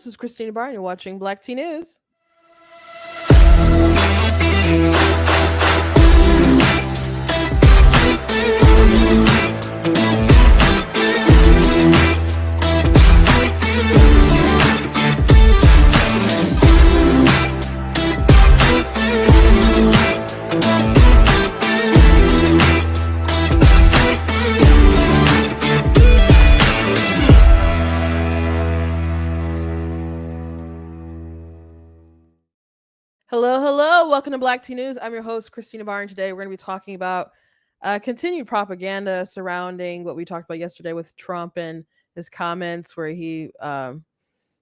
This is Christina Barr. You're watching Black Tea News. Hello, hello. Welcome to Black Tea News. I'm your host, Christina Barr, and today we're going to be talking about continued propaganda surrounding what we talked about yesterday with Trump and his comments where he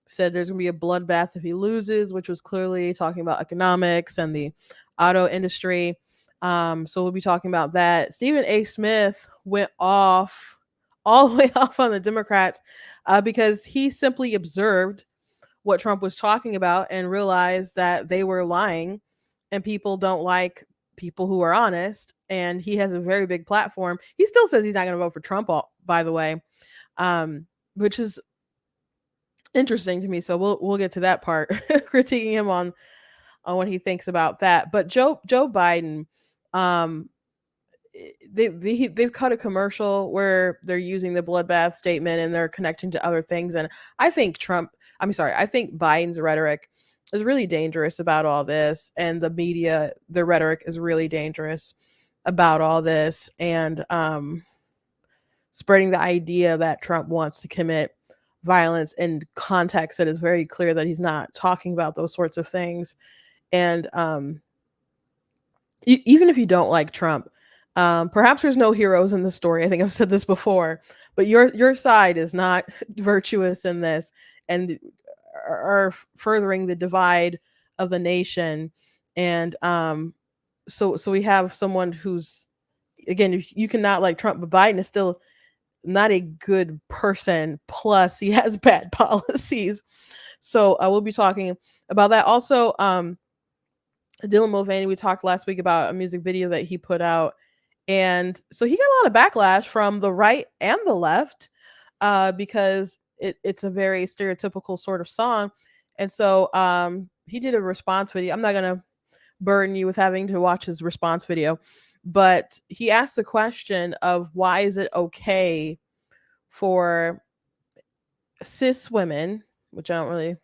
said there's going to be a bloodbath if he loses, which was clearly talking about economics and the auto industry. So we'll be talking about that. Stephen A. Smith went off, all the way off on the Democrats because he simply observed what Trump was talking about and realized that they were lying and people don't like people who are honest. And he has a very big platform. He still says he's not going to vote for Trump, by the way, which is interesting to me. So we'll get to that part, critiquing him on what he thinks about that. But Joe Biden, they've cut a commercial where they're using the bloodbath statement and they're connecting to other things. And I think I think Biden's rhetoric is really dangerous about all this. And the media, the rhetoric is really dangerous about all this. And spreading the idea that Trump wants to commit violence in context that is very clear that he's not talking about those sorts of things. And even if you don't like Trump, perhaps there's no heroes in the story. I think I've said this before, but your side is not virtuous in this and are furthering the divide of the nation. And so we have someone who's, again, if you cannot like Trump, but Biden is still not a good person. Plus, he has bad policies. So we'll be talking about that. Also, Dylan Mulvaney, we talked last week about a music video that he put out. And so he got a lot of backlash from the right and the left because it's a very stereotypical sort of song. And so he did a response video. I'm not going to burden you with having to watch his response video, but he asked the question of why is it okay for cis women, which I don't really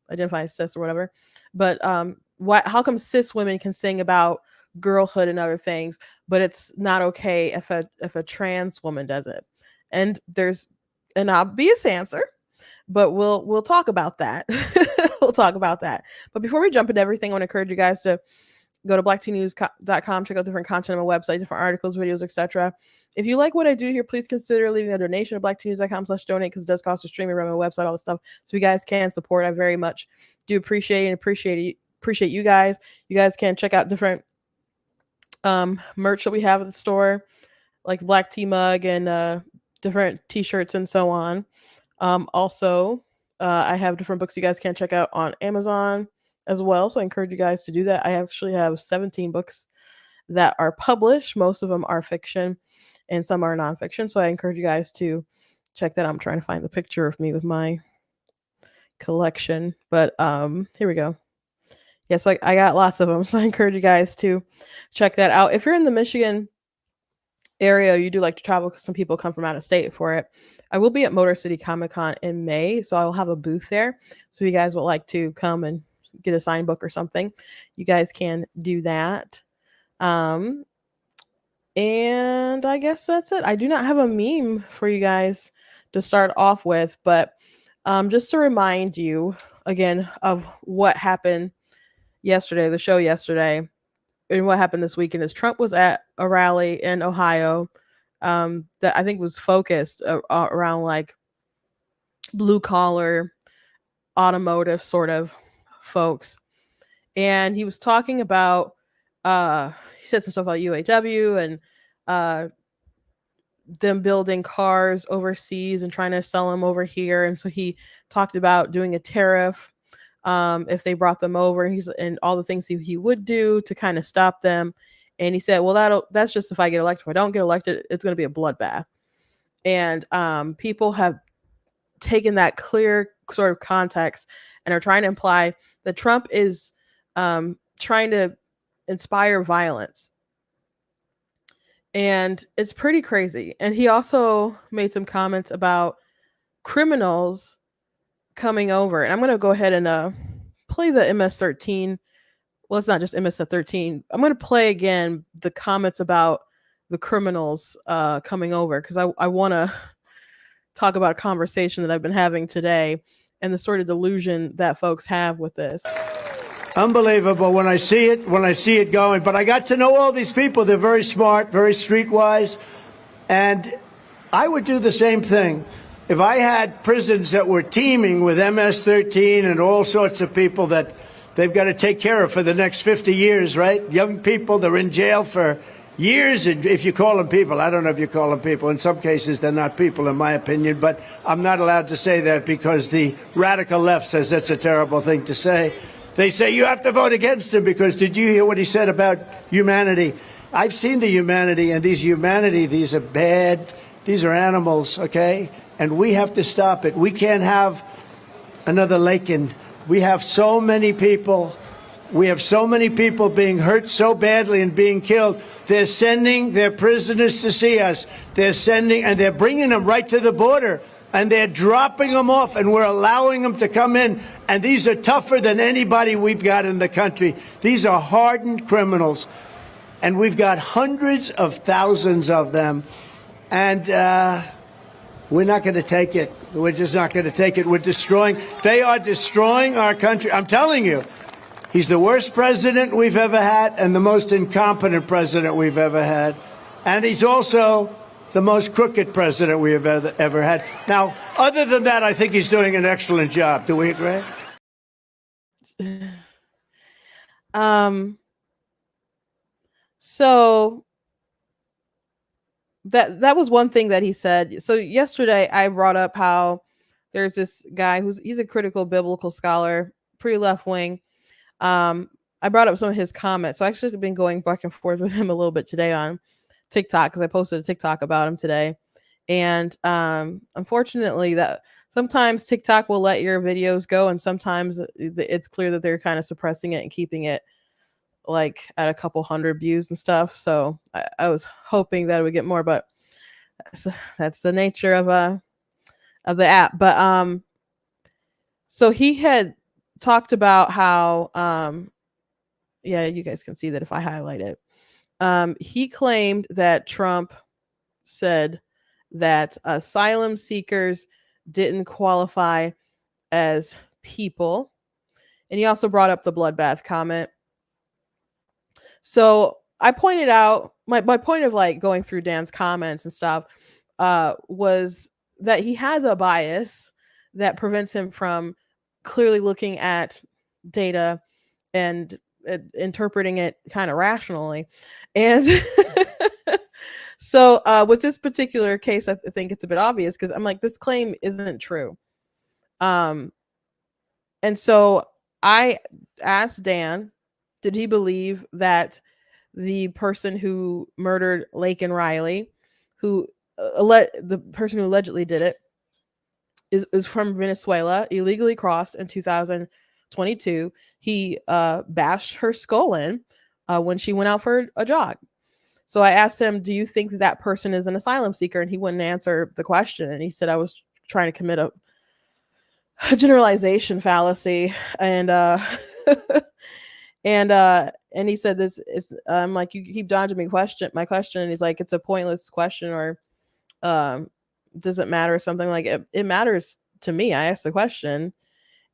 identify as cis or whatever, but how come cis women can sing about girlhood and other things, but it's not okay if a trans woman does it? And there's an obvious answer, but we'll talk about that. We'll talk about that. But before we jump into everything, I want to encourage you guys to go to blacktnews.com, check out different content on my website, different articles, videos, etc. If you like what I do here, please consider leaving a donation at blacktnews.com/donate, because it does cost a streaming around my website, all the stuff. So you guys can support. I very much do appreciate you guys. You guys can check out different merch that we have at the store, like the black tea mug and different t-shirts and so on. Also, I have different books you guys can check out on Amazon as well. So I encourage you guys to do that. I actually have 17 books that are published. Most of them are fiction and some are nonfiction. So I encourage you guys to check that out. I'm trying to find the picture of me with my collection, but here we go. Yeah, so I got lots of them. So I encourage you guys to check that out. If you're in the Michigan area, you do like to travel, because some people come from out of state for it. I will be at Motor City Comic Con in May, so I will have a booth there. So if you guys would like to come and get a signed book or something, you guys can do that. And I guess that's it. I do not have a meme for you guys to start off with, but just to remind you again of what happened yesterday, the show yesterday, and what happened this weekend is Trump was at a rally in Ohio that I think was focused around like blue collar automotive sort of folks. And he was talking about, he said some stuff about UAW and them building cars overseas and trying to sell them over here. And so he talked about doing a tariff if they brought them over, and all the things he would do to kind of stop them. And he said, well, that's just if I get elected. If I don't get elected, it's going to be a bloodbath. And people have taken that clear sort of context and are trying to imply that Trump is trying to inspire violence. And it's pretty crazy. And he also made some comments about criminals coming over. And I'm going to go ahead and play the MS-13. Well, it's not just MS-13. I'm going to play again the comments about the criminals coming over, because I want to talk about a conversation that I've been having today and the sort of delusion that folks have with this. Unbelievable when I see it going. But I got to know all these people. They're very smart, very streetwise. And I would do the same thing. If I had prisons that were teeming with MS-13 and all sorts of people that they've got to take care of for the next 50 years, right? Young people, they're in jail for years, and if you call them people, I don't know if you call them people. In some cases, they're not people, in my opinion, but I'm not allowed to say that because the radical left says that's a terrible thing to say. They say you have to vote against him because did you hear what he said about humanity? I've seen the humanity, and these are bad, these are animals, okay? And we have to stop it. We can't have another Lakin. We have so many people. We have so many people being hurt so badly and being killed. They're sending their prisoners to see us. And they're bringing them right to the border. And they're dropping them off, and we're allowing them to come in. And these are tougher than anybody we've got in the country. These are hardened criminals. And we've got hundreds of thousands of them. And we're not going to take it. We're just not going to take it. They are destroying our country. I'm telling you, he's the worst president we've ever had and the most incompetent president we've ever had. And he's also the most crooked president we have ever had. Now, other than that, I think he's doing an excellent job. Do we agree? So that was one thing that he said. So yesterday I brought up how there's this guy he's a critical biblical scholar, pretty left wing. I brought up some of his comments. So I actually have been going back and forth with him a little bit today on TikTok, because I posted a TikTok about him today. And unfortunately, that sometimes TikTok will let your videos go, and sometimes it's clear that they're kind of suppressing it and keeping it like at a couple hundred views and stuff. So I was hoping that it would get more, but that's the nature of the app. But so he had talked about how yeah, you guys can see that if I highlight it. He claimed that Trump said that asylum seekers didn't qualify as people. And he also brought up the bloodbath comment. So I pointed out, my point of like going through Dan's comments and stuff was that he has a bias that prevents him from clearly looking at data and interpreting it kind of rationally. And so with this particular case, I think it's a bit obvious, because I'm like, this claim isn't true. And so I asked Dan, did he believe that the person who murdered Laken Riley, the person who allegedly did it, is from Venezuela, illegally crossed in 2022. He bashed her skull in when she went out for a jog. So I asked him, do you think that person is an asylum seeker? And he wouldn't answer the question. And he said, I was trying to commit a generalization fallacy. And and he said, this is, I'm like, you keep dodging my question. And he's like, it's a pointless question, or does it matter? Something like it matters to me. I asked the question,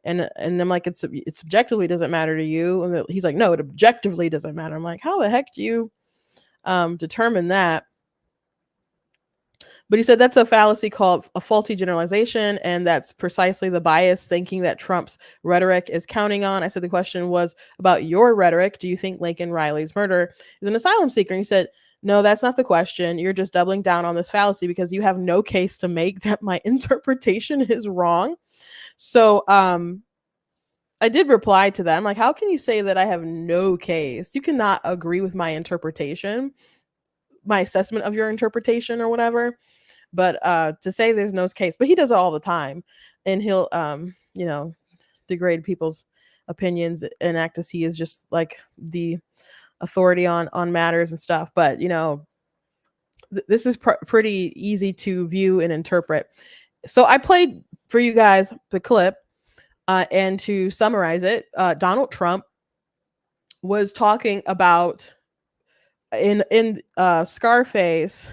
and I'm like, it subjectively doesn't matter to you. And he's like, no, it objectively doesn't matter. I'm like, how the heck do you determine that? But he said that's a fallacy called a faulty generalization, and that's precisely the bias thinking that Trump's rhetoric is counting on. I said the question was about your rhetoric. Do you think Laken Riley's murderer is an asylum seeker? And he said, no, that's not the question. You're just doubling down on this fallacy because you have no case to make that my interpretation is wrong. So I did reply to that. I'm like, how can you say that I have no case? You cannot agree with my interpretation, my assessment of your interpretation or whatever. But to say there's no case, but he does it all the time, and he'll you know, degrade people's opinions and act as he is just like the authority on matters and stuff. But you know, this is pretty easy to view and interpret. So I played for you guys the clip, and to summarize it, Donald Trump was talking about in Scarface.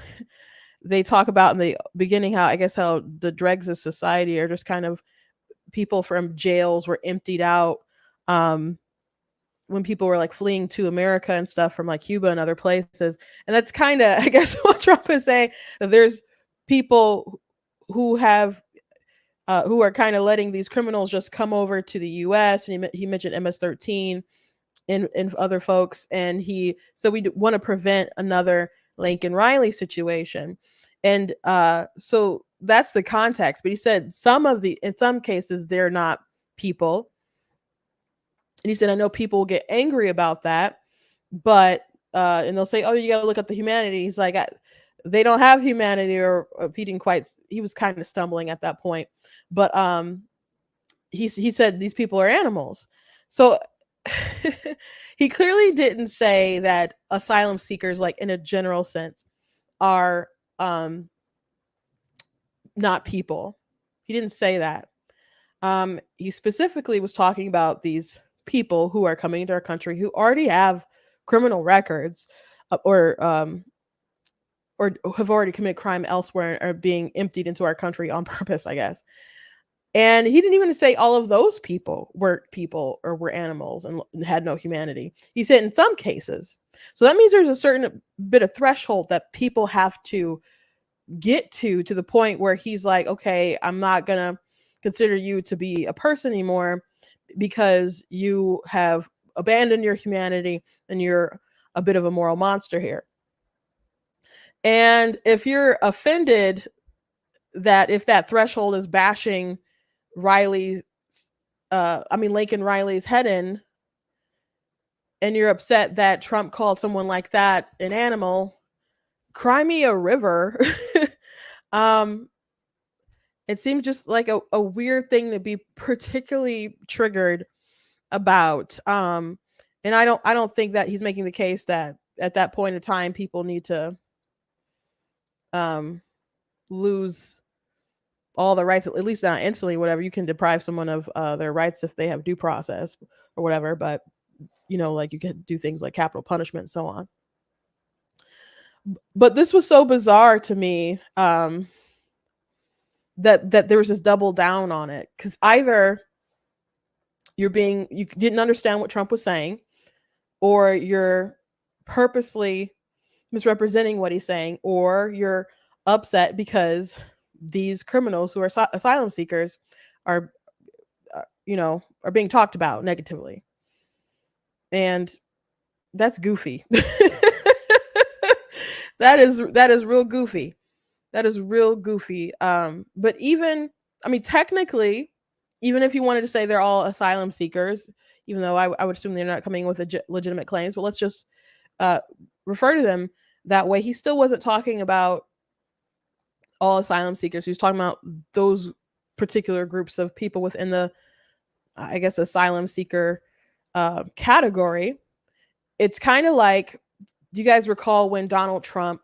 They talk about in the beginning how, I guess, how the dregs of society are just kind of people from jails were emptied out, when people were like fleeing to America and stuff from like Cuba and other places. And that's kind of, I guess, what Trump is saying, that there's people who have who are kind of letting these criminals just come over to the US. And he mentioned MS-13 and other folks. And so we want to prevent another Lincoln Riley situation. And so that's the context. But he said in some cases, they're not people. And he said, I know people will get angry about that, but, and they'll say, oh, you got to look at the humanity. He's like, they don't have humanity, or he was kind of stumbling at that point. But he said these people are animals. So he clearly didn't say that asylum seekers, like in a general sense, are not people. He didn't say that. He specifically was talking about these people who are coming into our country who already have criminal records, or have already committed crime elsewhere and are being emptied into our country on purpose, I guess. And he didn't even say all of those people were people or were animals and had no humanity. He said in some cases. So that means there's a certain bit of threshold that people have to get to the point where he's like, okay, I'm not going to consider you to be a person anymore because you have abandoned your humanity and you're a bit of a moral monster here. And if you're offended that if that threshold is bashing Lincoln Riley's head in, and you're upset that Trump called someone like that an animal, cry me a river. It seems just like a weird thing to be particularly triggered about. And I don't think that he's making the case that at that point in time people need to lose all the rights, at least not instantly. Whatever, you can deprive someone of their rights if they have due process or whatever, but you know, like you can do things like capital punishment and so on. But this was so bizarre to me, that there was this double down on it, because either you didn't understand what Trump was saying, or you're purposely misrepresenting what he's saying, or you're upset because these criminals who are asylum seekers are being talked about negatively. And that's goofy. That is real goofy. That is real goofy. But technically, even if you wanted to say they're all asylum seekers, even though I would assume they're not coming with legitimate claims, but let's just refer to them that way. He still wasn't talking about all asylum seekers. He was talking about those particular groups of people within the, I guess, asylum seeker category. It's kind of like, do you guys recall when Donald Trump,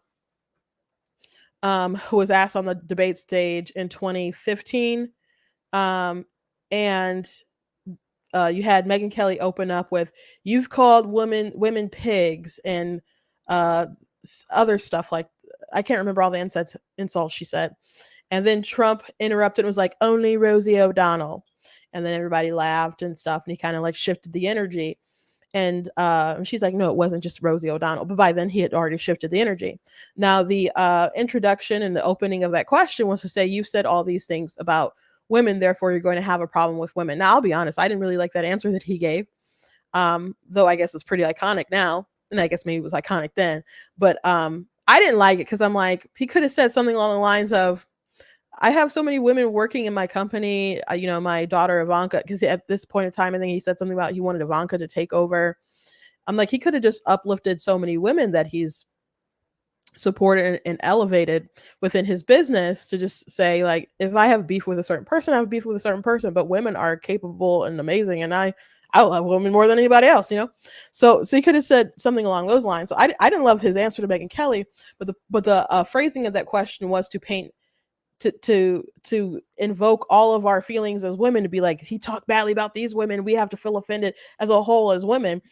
who was asked on the debate stage in 2015, and you had Megyn Kelly open up with, "You've called women pigs," and other stuff like, I can't remember all the insults she said. And then Trump interrupted and was like, "Only Rosie O'Donnell." And then everybody laughed and stuff, and he kind of like shifted the energy. And she's like, "No, it wasn't just Rosie O'Donnell." But by then he had already shifted the energy. Now the introduction and the opening of that question was to say, "You've said all these things about women, therefore you're going to have a problem with women." Now, I'll be honest, I didn't really like that answer that he gave, though I guess it's pretty iconic now, and I guess maybe it was iconic then. But I didn't like it because I'm like, he could have said something along the lines of, "I have so many women working in my company, my daughter Ivanka," because at this point in time, I think he said something about he wanted Ivanka to take over. I'm like, he could have just uplifted so many women that he's supported and elevated within his business to just say, like, if I have beef with a certain person, I have beef with a certain person, but women are capable and amazing, and I love women more than anybody else, you know. So he could have said something along those lines. So I didn't love his answer to Megyn Kelly, but the phrasing of that question was to paint, to invoke all of our feelings as women, to be like, he talked badly about these women, we have to feel offended as a whole as women.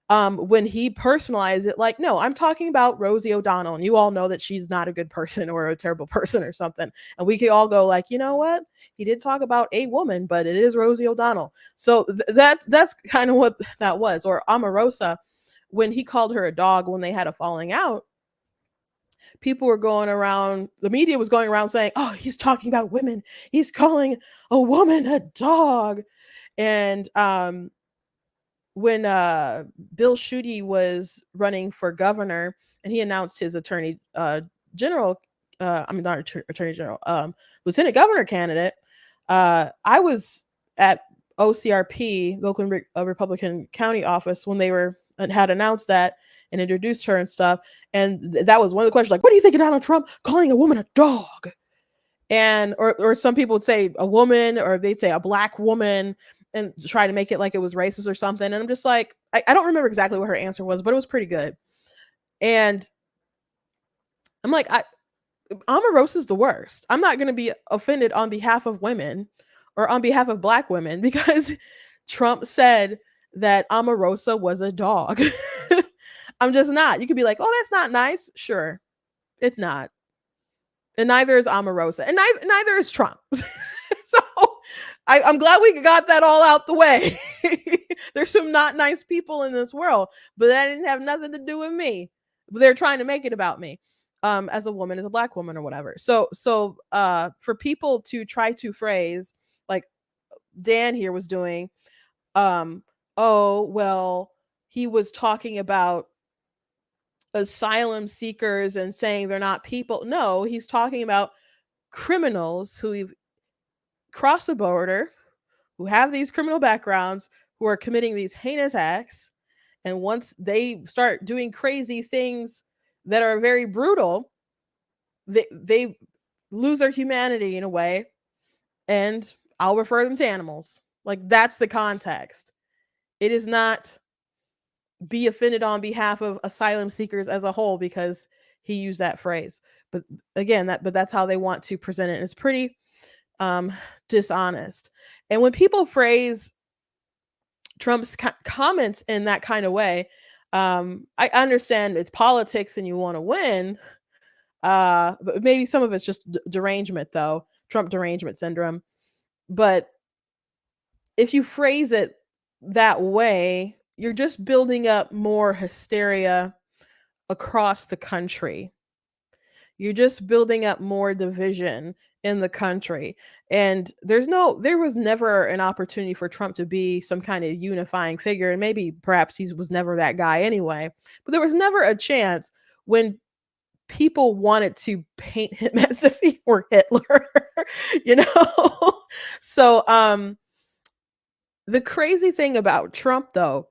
When he personalized it, like, no, I'm talking about Rosie O'Donnell, and you all know that she's not a good person or a terrible person or something. And we could all go, like, you know what? He did talk about a woman, but it is Rosie O'Donnell. So that's kind of what that was. Or Omarosa, when he called her a dog when they had a falling out, people were going around, the media was going around saying, oh, he's talking about women. He's calling a woman a dog. And when Bill Schuette was running for governor and he announced his attorney general, not attorney general, lieutenant governor candidate, I was at OCRP, the Oakland Republican County office, when they had announced that and introduced her and stuff. And that was one of the questions, like, what do you think of Donald Trump calling a woman a dog? And or some people would say a woman, or they'd say a black woman, and try to make it like it was racist or something. And I'm just like, I don't remember exactly what her answer was, but it was pretty good. And I'm like, Omarosa's the worst. I'm not going to be offended on behalf of women or on behalf of black women because Trump said that Omarosa was a dog. I'm just not. You could be like, oh, that's not nice. Sure. It's not. And neither is Omarosa. And neither is Trump. So I'm glad we got that all out the way. There's some not nice people in this world, but that didn't have nothing to do with me. But they're trying to make it about me, as a woman, as a black woman, or whatever. So for people to try to phrase, like Dan here was doing, oh, well, he was talking about asylum seekers and saying they're not people. No, he's talking about criminals who cross the border, who have these criminal backgrounds, who are committing these heinous acts. And once they start doing crazy things that are very brutal, they lose their humanity in a way. And I'll refer them to animals. Like, that's the context. It is not be offended on behalf of asylum seekers as a whole because he used that phrase. But again, that's how they want to present it. And it's pretty dishonest. And when people phrase Trump's comments in that kind of way, I understand it's politics and you want to win, but maybe some of it's just derangement, though, Trump derangement syndrome. But if you phrase it that way, you're just building up more hysteria across the country. You're just building up more division in the country. And there was never an opportunity for Trump to be some kind of unifying figure. And maybe perhaps he was never that guy anyway. But there was never a chance when people wanted to paint him as if he were Hitler, you know? So the crazy thing about Trump, though,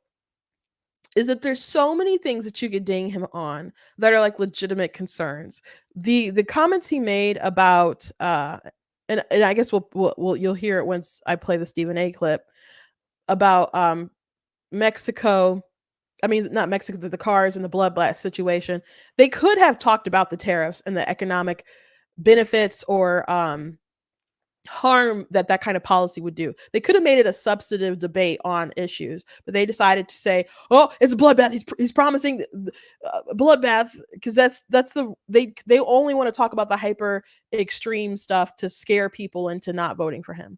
is that there's so many things that you could ding him on that are like legitimate concerns. The comments he made about and I guess we'll you'll hear it once I play the Stephen A clip about Mexico. I mean, not Mexico, the cars and the bloodbath situation. They could have talked about the tariffs and the economic benefits or harm that kind of policy would do. They could have made it a substantive debate on issues, but they decided to say, "Oh, it's a bloodbath. He's promising bloodbath," because they only want to talk about the hyper extreme stuff to scare people into not voting for him,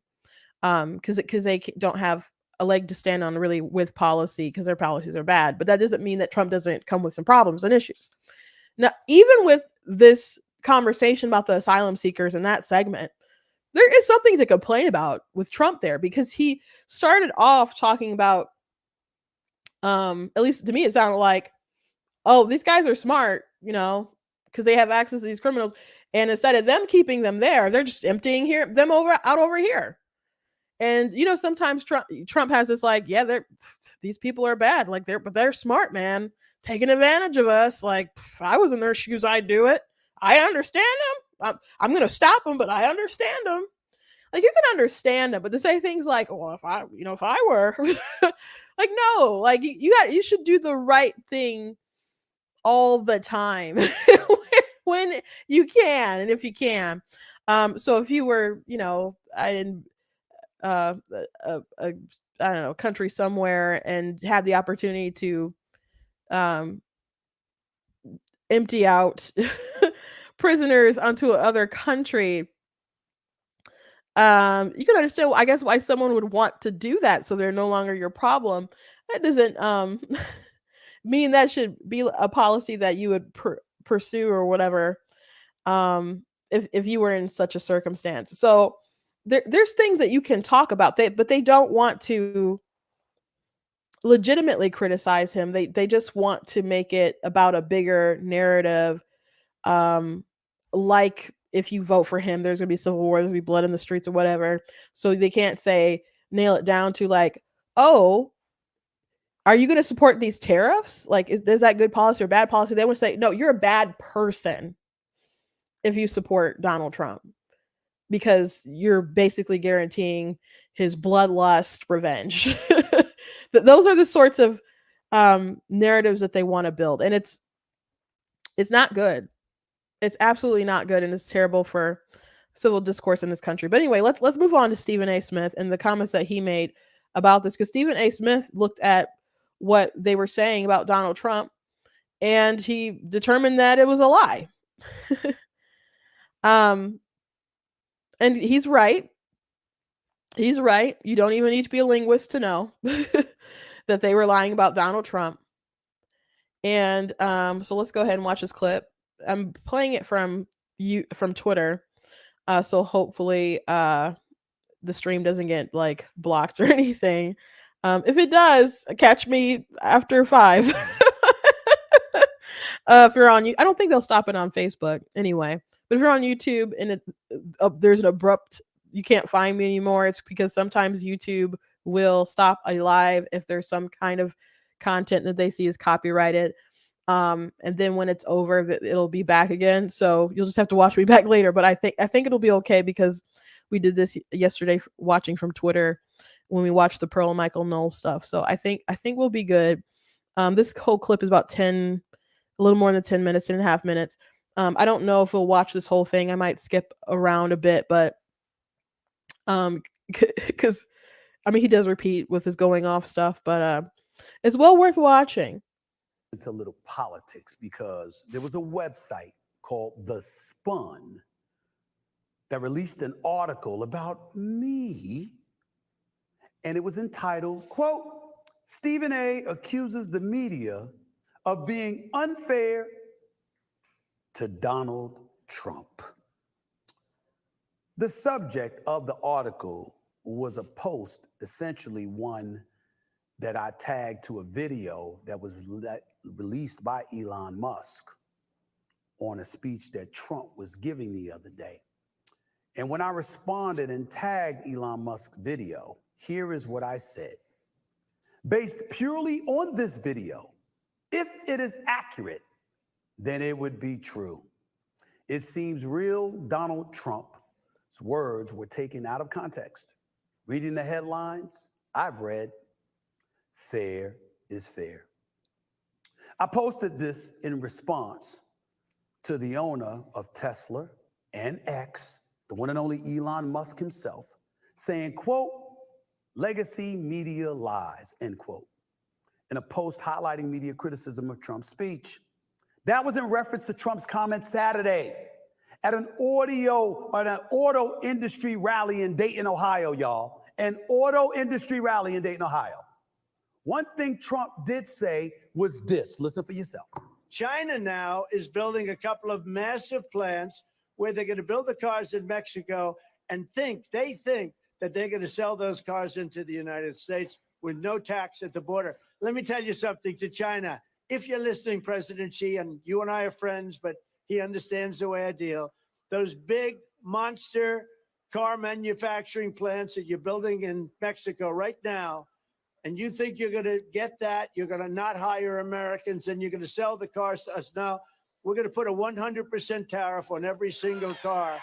because they don't have a leg to stand on really with policy because their policies are bad. But that doesn't mean that Trump doesn't come with some problems and issues. Now, even with this conversation about the asylum seekers in that segment, there is something to complain about with Trump there, because he started off talking about, at least to me, it sounded like, oh, these guys are smart, because they have access to these criminals. And instead of them keeping them there, they're just emptying them out over here. And, sometimes Trump has this like, yeah, these people are bad. Like they're smart, man. taking advantage of us. Like, if I was in their shoes, I'd do it. I understand them. I'm going to stop them, but I understand them. Like, you can understand them, but to say things like, well, if I were like, no, like you should do the right thing all the time when you can. And if you can, so if you were, I didn't, I don't know, country somewhere and had the opportunity to, um, empty out prisoners onto another country, you can understand, I guess, why someone would want to do that, so they're no longer your problem. That doesn't mean that should be a policy that you would pursue or whatever, if you were in such a circumstance. So there's things that you can talk about, but they don't want to legitimately criticize him. They just want to make it about a bigger narrative, um like, if you vote for him, there's gonna be civil war, there's gonna be blood in the streets or whatever. So they can't say, nail it down to like, oh, are you gonna support these tariffs? Like, is that good policy or bad policy? They would say, no, you're a bad person if you support Donald Trump, because you're basically guaranteeing his bloodlust revenge. Those are the sorts of narratives that they want to build, and it's not good. It's absolutely not good, and it's terrible for civil discourse in this country. But anyway, let's move on to Stephen A. Smith and the comments that he made about this, because Stephen A. Smith looked at what they were saying about Donald Trump, and he determined that it was a lie. um, and he's right. He's right. You don't even need to be a linguist to know that they were lying about Donald Trump. And so let's go ahead and watch this clip. I'm playing it from Twitter. So hopefully the stream doesn't get like blocked or anything. If it does, catch me after 5. If you're on, I don't think they'll stop it on Facebook anyway. But if you're on YouTube and there's an abrupt, you can't find me anymore, it's because sometimes YouTube will stop a live if there's some kind of content that they see is copyrighted. And then when it's over, it'll be back again. So you'll just have to watch me back later. But I think it'll be okay, because we did this yesterday watching from Twitter when we watched the Pearl and Michael Knowles stuff. So I think we'll be good. This whole clip is about a little more than 10 minutes, 10.5 minutes. I don't know if we'll watch this whole thing. I might skip around a bit, but because I mean, he does repeat with his going off stuff, but it's well worth watching. Into little politics, because there was a website called The Spun that released an article about me, and it was entitled, quote, Stephen A. accuses the media of being unfair to Donald Trump. The subject of the article was a post, essentially one that I tagged to a video that was released by Elon Musk on a speech that Trump was giving the other day. And when I responded and tagged Elon Musk's video, here is what I said. Based purely on this video, if it is accurate, then it would be true. It seems real Donald Trump's words were taken out of context. Reading the headlines, I've read, fair is fair. I posted this in response to the owner of Tesla and X, the one and only Elon Musk himself, saying, quote, legacy media lies, end quote, in a post highlighting media criticism of Trump's speech. That was in reference to Trump's comment Saturday at an auto industry rally in Dayton, Ohio, y'all. An auto industry rally in Dayton, Ohio. One thing Trump did say was this. Listen for yourself. China now is building a couple of massive plants where they're going to build the cars in Mexico and they think that they're going to sell those cars into the United States with no tax at the border. Let me tell you something to China. If you're listening, President Xi, and you and I are friends, but he understands the way I deal, those big monster car manufacturing plants that you're building in Mexico right now, and you think you're going to get that, you're going to not hire Americans, and you're going to sell the cars to us. No, we're going to put a 100% tariff on every single car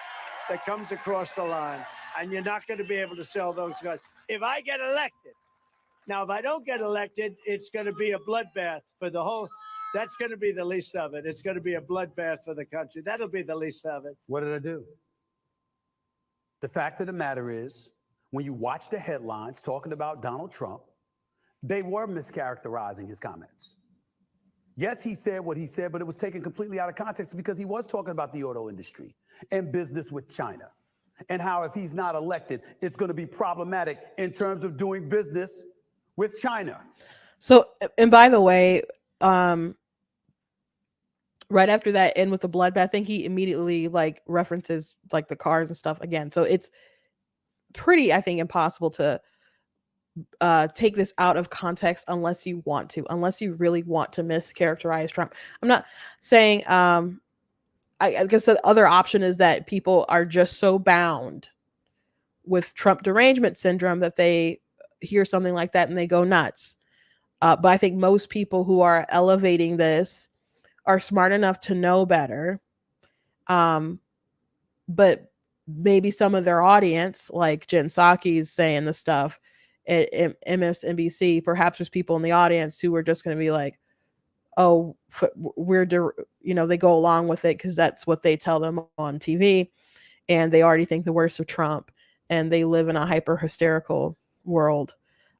that comes across the line, and you're not going to be able to sell those cars. If I get elected, now, if I don't get elected, it's going to be a bloodbath for the whole. That's going to be the least of it. It's going to be a bloodbath for the country. That'll be the least of it. What did I do? The fact of the matter is, when you watch the headlines talking about Donald Trump, they were mischaracterizing his comments. Yes, he said what he said, but it was taken completely out of context because he was talking about the auto industry and business with China and how if he's not elected, it's going to be problematic in terms of doing business with China. So, and by the way, right after that end with the bloodbath thing, he immediately like references like the cars and stuff again. So it's pretty, I think, impossible to take this out of context unless you want to, unless you really want to mischaracterize Trump. I'm not saying I guess the other option is that people are just so bound with Trump derangement syndrome that they hear something like that and they go nuts. But I think most people who are elevating this are smart enough to know better. But maybe some of their audience, like Jen Psaki's saying the stuff at MSNBC, perhaps there's people in the audience who are just going to be like, oh, they go along with it because that's what they tell them on TV. And they already think the worst of Trump and they live in a hyper hysterical world.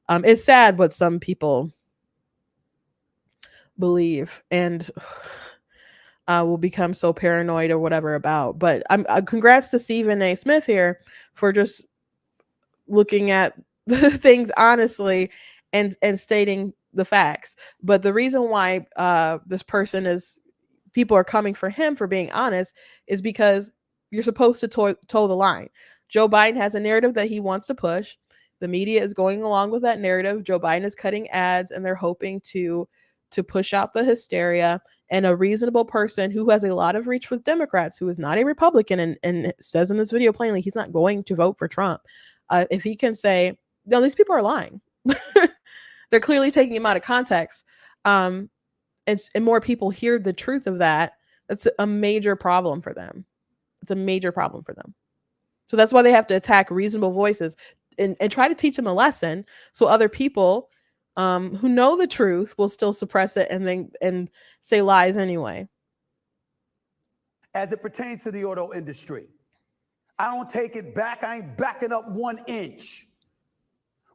It's sad what some people believe and will become so paranoid or whatever about. But congrats to Stephen A. Smith here for just looking at the things honestly and stating the facts. But the reason why this person people are coming for him for being honest is because you're supposed to toe the line. Joe Biden has a narrative that he wants to push. The media is going along with that narrative. Joe Biden is cutting ads and they're hoping to push out the hysteria. And a reasonable person who has a lot of reach with Democrats, who is not a Republican and says in this video plainly he's not going to vote for Trump. If he can say, no, these people are lying. They're clearly taking him out of context. And more people hear the truth of that. That's a major problem for them. It's a major problem for them. So that's why they have to attack reasonable voices and try to teach them a lesson. So other people who know the truth will still suppress it and say lies anyway. As it pertains to the auto industry, I don't take it back. I ain't backing up 1 inch.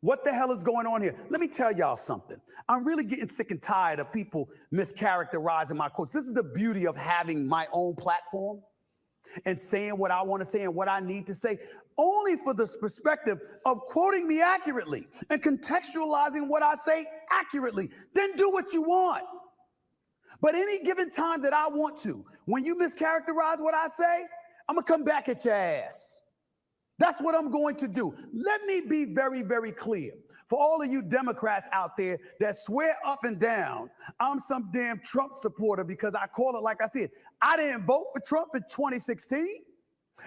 What the hell is going on here? Let me tell y'all something. I'm really getting sick and tired of people mischaracterizing my quotes. This is the beauty of having my own platform and saying what I want to say and what I need to say, only for this perspective of quoting me accurately and contextualizing what I say accurately. Then do what you want. But any given time that I want to, when you mischaracterize what I say, I'm going to come back at your ass. That's what I'm going to do. Let me be very, very clear. For all of you Democrats out there that swear up and down, I'm some damn Trump supporter because I call it like I said. I didn't vote for Trump in 2016.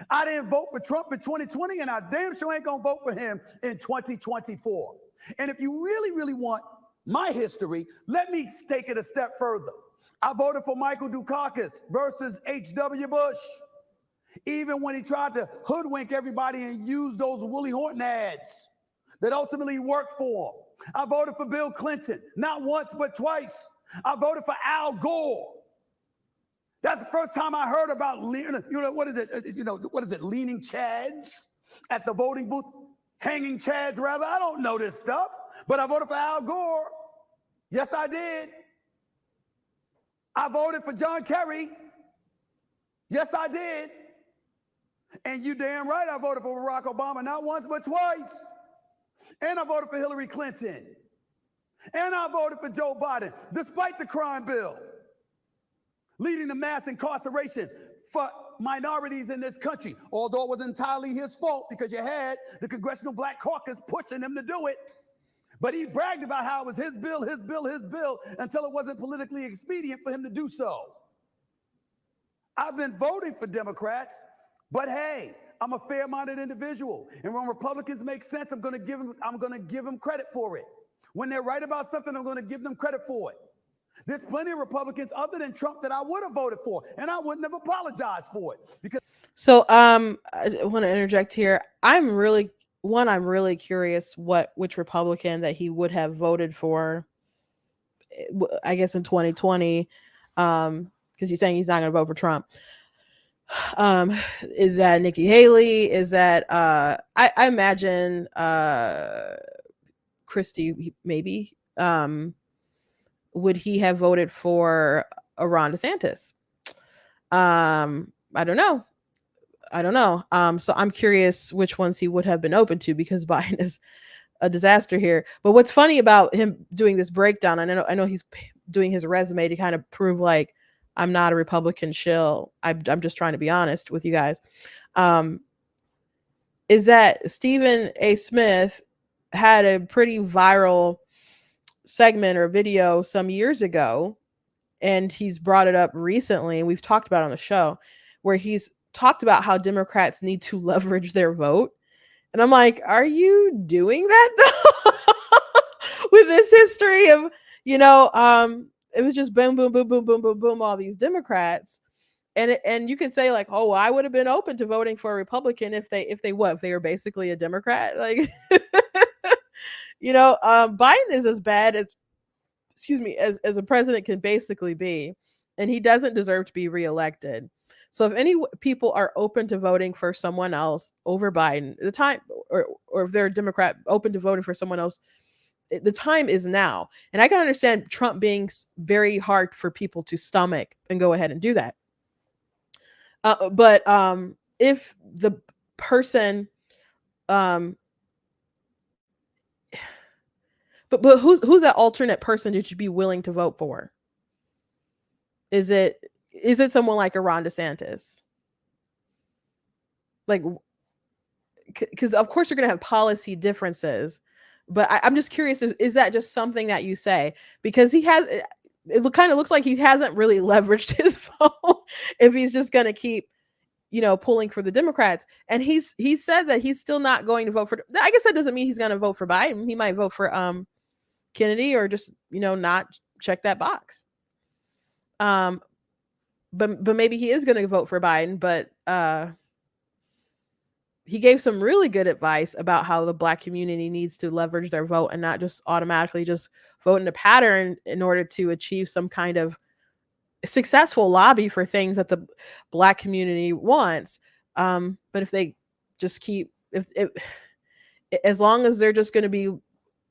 I didn't vote for Trump in 2020, and I damn sure ain't gonna vote for him in 2024. And if you really, really want my history, let me take it a step further. I voted for Michael Dukakis versus H.W. Bush. Even when he tried to hoodwink everybody and use those Willie Horton ads that ultimately worked for him. I voted for Bill Clinton, not once, but twice. I voted for Al Gore. That's the first time I heard about, what is it, leaning chads at the voting booth? Hanging chads, rather. I don't know this stuff, but I voted for Al Gore. Yes, I did. I voted for John Kerry. Yes, I did. And you damn right I voted for Barack Obama, not once, but twice. And I voted for Hillary Clinton. And I voted for Joe Biden, despite the crime bill, leading to mass incarceration for minorities in this country, although it was entirely his fault because you had the Congressional Black Caucus pushing him to do it. But he bragged about how it was his bill, until it wasn't politically expedient for him to do so. I've been voting for Democrats, but hey, I'm a fair-minded individual. And when Republicans make sense, I'm going to give them credit for it. When they're right about something, I'm going to give them credit for it. There's plenty of Republicans other than Trump that I would have voted for, and I wouldn't have apologized for it. Because So I want to interject here. I'm really curious which Republican that he would have voted for, I guess in 2020, because he's saying he's not going to vote for Trump. Is that Nikki Haley? Is that I imagine Christie maybe? Would he have voted for Ron DeSantis? I don't know. So I'm curious which ones he would have been open to, because Biden is a disaster here. But what's funny about him doing this breakdown, and I know he's doing his resume to kind of prove like I'm not a Republican shill. I'm just trying to be honest with you guys. Is that Stephen A. Smith had a pretty viral segment or video some years ago, and he's brought it up recently, and we've talked about it on the show, where he's talked about how Democrats need to leverage their vote. And I'm like, are you doing that though? With this history of, it was just boom, boom, boom, boom, boom, boom, boom, all these Democrats. And you can say like, oh, I would have been open to voting for a Republican if they were basically a Democrat. Like, Biden is as bad as, as a president can basically be. And he doesn't deserve to be reelected. So if any people are open to voting for someone else over Biden, the time, or if they're a Democrat open to voting for someone else, the time is now. And I can understand Trump being very hard for people to stomach and go ahead and do that. But if the person, but who's that alternate person that you'd be willing to vote for? Is it someone like a Ron DeSantis? Like, because of course you're going to have policy differences, but I'm just curious, is that just something that you say? Because it kind of looks like he hasn't really leveraged his vote if he's just going to keep, pulling for the Democrats. And he said that he's still not going to vote for, I guess that doesn't mean he's going to vote for Biden. He might vote for Kennedy, or just, not check that box. But maybe he is going to vote for Biden, but he gave some really good advice about how the Black community needs to leverage their vote and not just automatically just vote in a pattern in order to achieve some kind of successful lobby for things that the Black community wants. But if they just keep, if as long as they're just going to be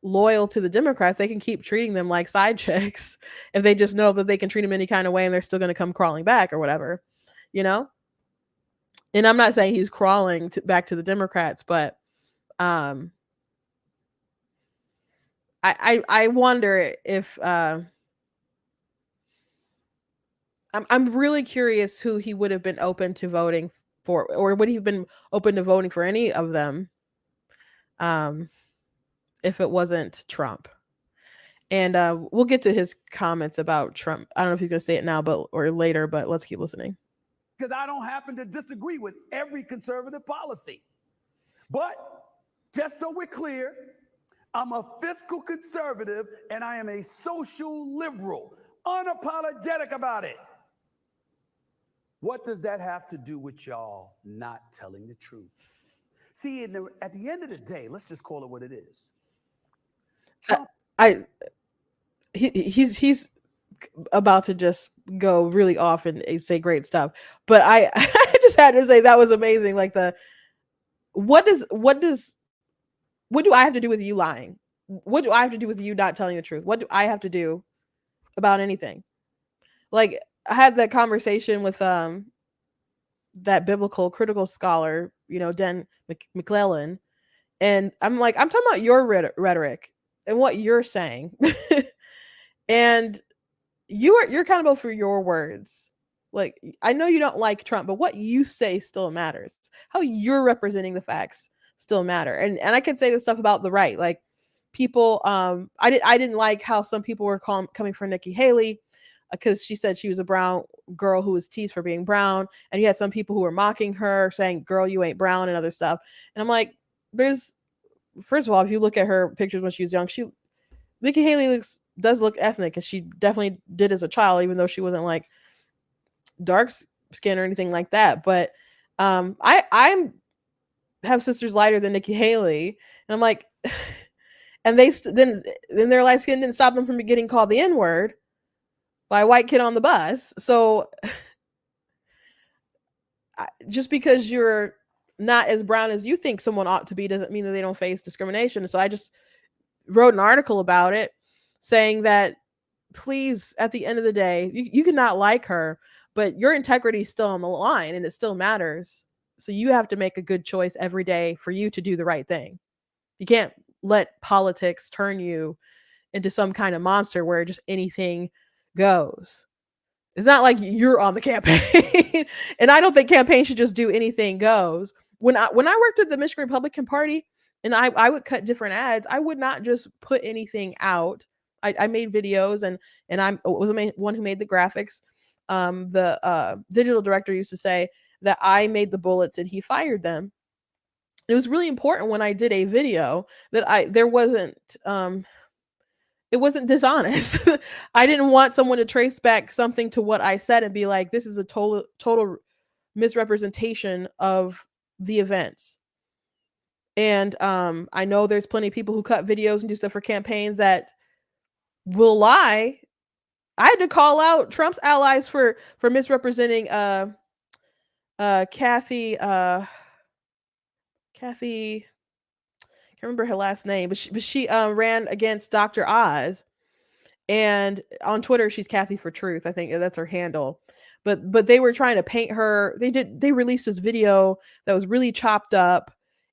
loyal to the Democrats, they can keep treating them like side chicks if they just know that they can treat them any kind of way and they're still going to come crawling back or whatever, And I'm not saying he's crawling back to the Democrats, but I wonder if I'm really curious who he would have been open to voting for, or would he have been open to voting for any of them if it wasn't Trump. And we'll get to his comments about Trump. I don't know if he's going to say it now or later, but let's keep listening. Because I don't happen to disagree with every conservative policy. But just so we're clear, I'm a fiscal conservative and I am a social liberal, unapologetic about it. What does that have to do with y'all not telling the truth? See, at the end of the day, let's just call it what it is. Trump, he's about to just go really off and say great stuff, but I just had to say that was amazing. Like what do I have to do with you lying? What do I have to do with you not telling the truth? What do I have to do about anything? Like, I had that conversation with that biblical critical scholar, Dan McClellan, and I'm like, I'm talking about your rhetoric and what you're saying. And you're accountable for your words. Like, I know you don't like Trump, but what you say still matters. How you're representing the facts still matter. And I can say this stuff about the right. Like, people, I didn't like how some people were coming for Nikki Haley because she said she was a brown girl who was teased for being brown. And you had some people who were mocking her, saying, girl, you ain't brown, and other stuff. And I'm like, first of all, if you look at her pictures when she was young, Nikki Haley does look ethnic, and she definitely did as a child, even though she wasn't like dark skin or anything like that. But I have sisters lighter than Nikki Haley, and I'm like, and then their light skin didn't stop them from getting called the N word by a white kid on the bus. So just because you're not as brown as you think someone ought to be doesn't mean that they don't face discrimination. So I just wrote an article about it, saying that please, at the end of the day, you cannot like her, but your integrity is still on the line and it still matters. So you have to make a good choice every day for you to do the right thing. You can't let politics turn you into some kind of monster where just anything goes. It's not like you're on the campaign. And I don't think campaigns should just do anything goes. When I worked with the Michigan Republican Party and I would cut different ads, I would not just put anything out. I made videos and I was the one who made the graphics. The digital director used to say that I made the bullets and he fired them. It was really important when I did a video that it wasn't dishonest. I didn't want someone to trace back something to what I said and be like, this is a total misrepresentation of the events. And I know there's plenty of people who cut videos and do stuff for campaigns that will lie. I had to call out Trump's allies for misrepresenting Kathy can't remember her last name, but she ran against Dr. Oz, and on Twitter she's Kathy for Truth. I think that's her handle. But they were trying to paint her. They released this video that was really chopped up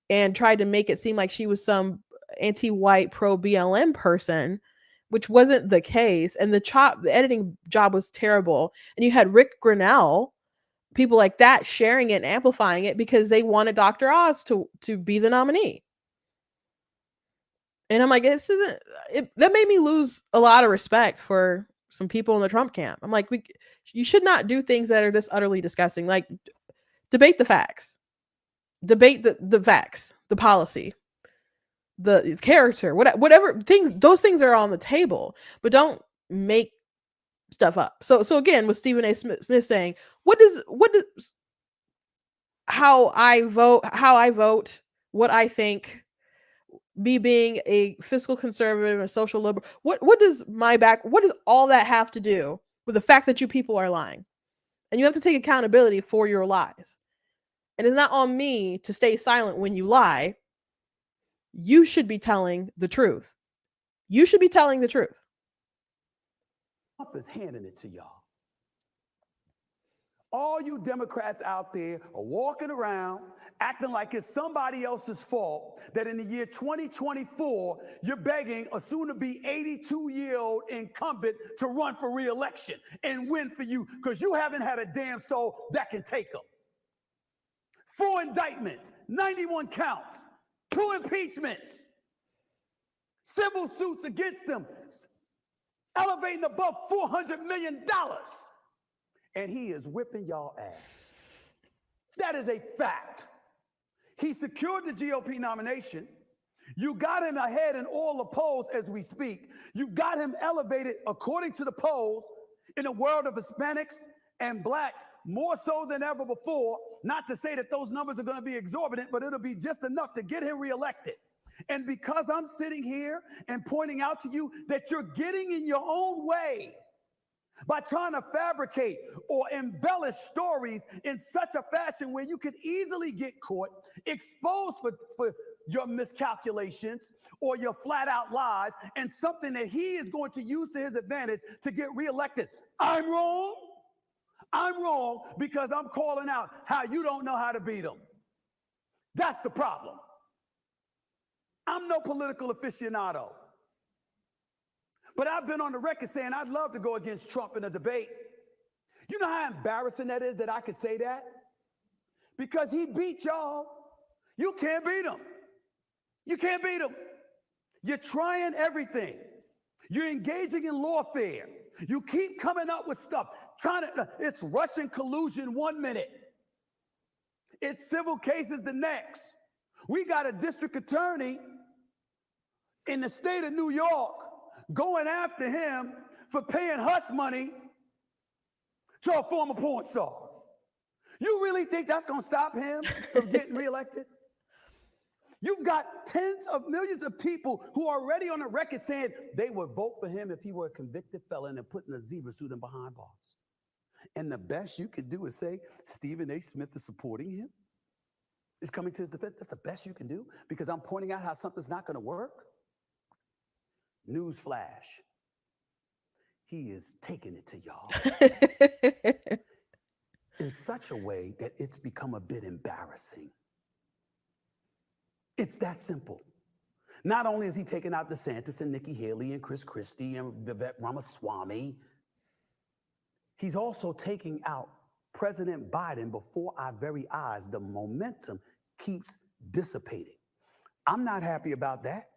and tried to make it seem like she was some anti-white pro BLM person, which wasn't the case. And the editing job was terrible. And you had Rick Grinnell, people like that sharing it and amplifying it because they wanted Dr. Oz to be the nominee. And I'm like, this isn't it. That made me lose a lot of respect for some people in the Trump camp. I'm like, you should not do things that are this utterly disgusting. Like, debate the facts, debate the facts, the policy, the character, whatever things. Those things are on the table, but don't make stuff up. So again, with Stephen A. Smith saying, what does how I vote, what I think, me being a fiscal conservative and social liberal, what does all that have to do with the fact that you people are lying? And you have to take accountability for your lies. And it's not on me to stay silent when you lie. You should be telling the truth. You should be telling the truth. Trump is handing it to y'all. All you Democrats out there are walking around acting like it's somebody else's fault that in the year 2024, you're begging a soon-to-be 82-year-old incumbent to run for re-election and win for you because you haven't had a damn soul that can take them. 4 indictments, 91 counts, 2 impeachments, civil suits against them, elevating above $400 million. And he is whipping y'all ass. That is a fact. He secured the GOP nomination. You got him ahead in all the polls as we speak. You've got him elevated, according to the polls, in the world of Hispanics and blacks, more so than ever before. Not to say that those numbers are going to be exorbitant, but it'll be just enough to get him reelected. And because I'm sitting here and pointing out to you that you're getting in your own way by trying to fabricate or embellish stories in such a fashion where you could easily get caught, exposed for your miscalculations or your flat out lies, and something that he is going to use to his advantage to get reelected. I'm wrong. I'm wrong because I'm calling out how you don't know how to beat them. That's the problem. I'm no political aficionado. But I've been on the record saying I'd love to go against Trump in a debate. You know how embarrassing that is that I could say that? Because he beat y'all. You can't beat him. You can't beat him. You're trying everything. You're engaging in lawfare. You keep coming up with stuff. It's Russian collusion 1 minute. It's civil cases the next. We got a district attorney in the state of New York going after him for paying hush money to a former porn star. You really think that's going to stop him from getting reelected? You've got tens of millions of people who are already on the record saying they would vote for him if he were a convicted felon and put in a zebra suit and behind bars. And the best you could do is say Stephen A. Smith is supporting him, is coming to his defense. That's the best you can do because I'm pointing out how something's not going to work. Newsflash. He is taking it to y'all in such a way that it's become a bit embarrassing. It's that simple. Not only is he taking out DeSantis and Nikki Haley and Chris Christie and Vivek Ramaswamy, he's also taking out President Biden before our very eyes. The momentum keeps dissipating. I'm not happy about that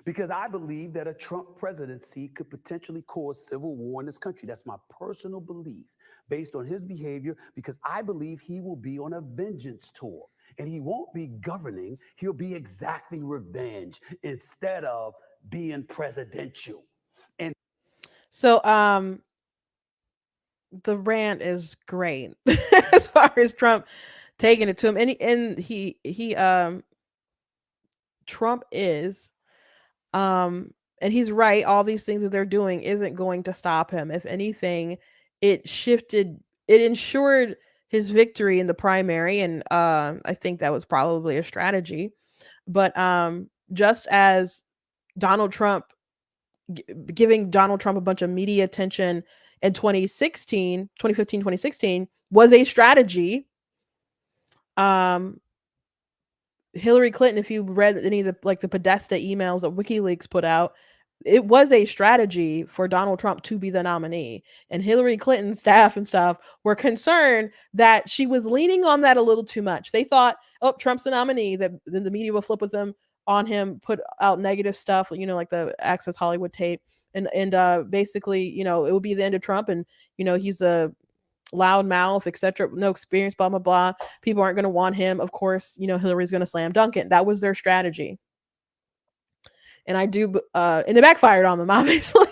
because I believe that a Trump presidency could potentially cause civil war in this country. That's my personal belief based on his behavior because I believe he will be on a vengeance tour. And he won't be governing, he'll be exacting revenge instead of being presidential. And so the rant is great as far as Trump taking it to him. And he Trump is and he's right, all these things that they're doing isn't going to stop him. If anything, it ensured his victory in the primary, and I think that was probably a strategy. But just as Donald Trump giving Donald Trump a bunch of media attention in 2015, 2016 was a strategy. Hillary Clinton, if you read any of the Podesta emails that WikiLeaks put out, it was a strategy for Donald Trump to be the nominee. And Hillary Clinton's staff and stuff were concerned that she was leaning on that a little too much. They thought, oh, Trump's the nominee, that then the media will flip with them on him, put out negative stuff, like the Access Hollywood tape. And basically, it would be the end of Trump. And, he's a loud mouth, etc. No experience, blah, blah, blah. People aren't going to want him. Of course, Hillary's going to slam dunk it. That was their strategy. And and it backfired on them, obviously.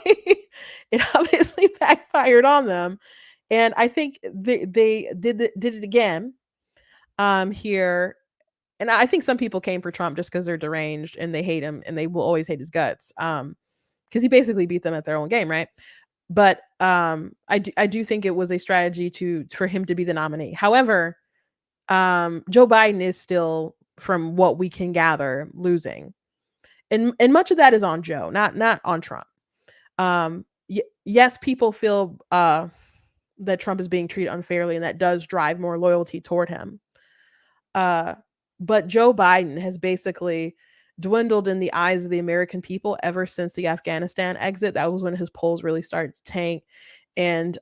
It obviously backfired on them. And I think they did it again here. And I think some people came for Trump just because they're deranged and they hate him and they will always hate his guts. Because he basically beat them at their own game, right? But I do think it was a strategy for him to be the nominee. However, Joe Biden is still, from what we can gather, losing. And much of that is on Joe, not on Trump. Yes, people feel that Trump is being treated unfairly, and that does drive more loyalty toward him. But Joe Biden has basically dwindled in the eyes of the American people ever since the Afghanistan exit. That was when his polls really started to tank. And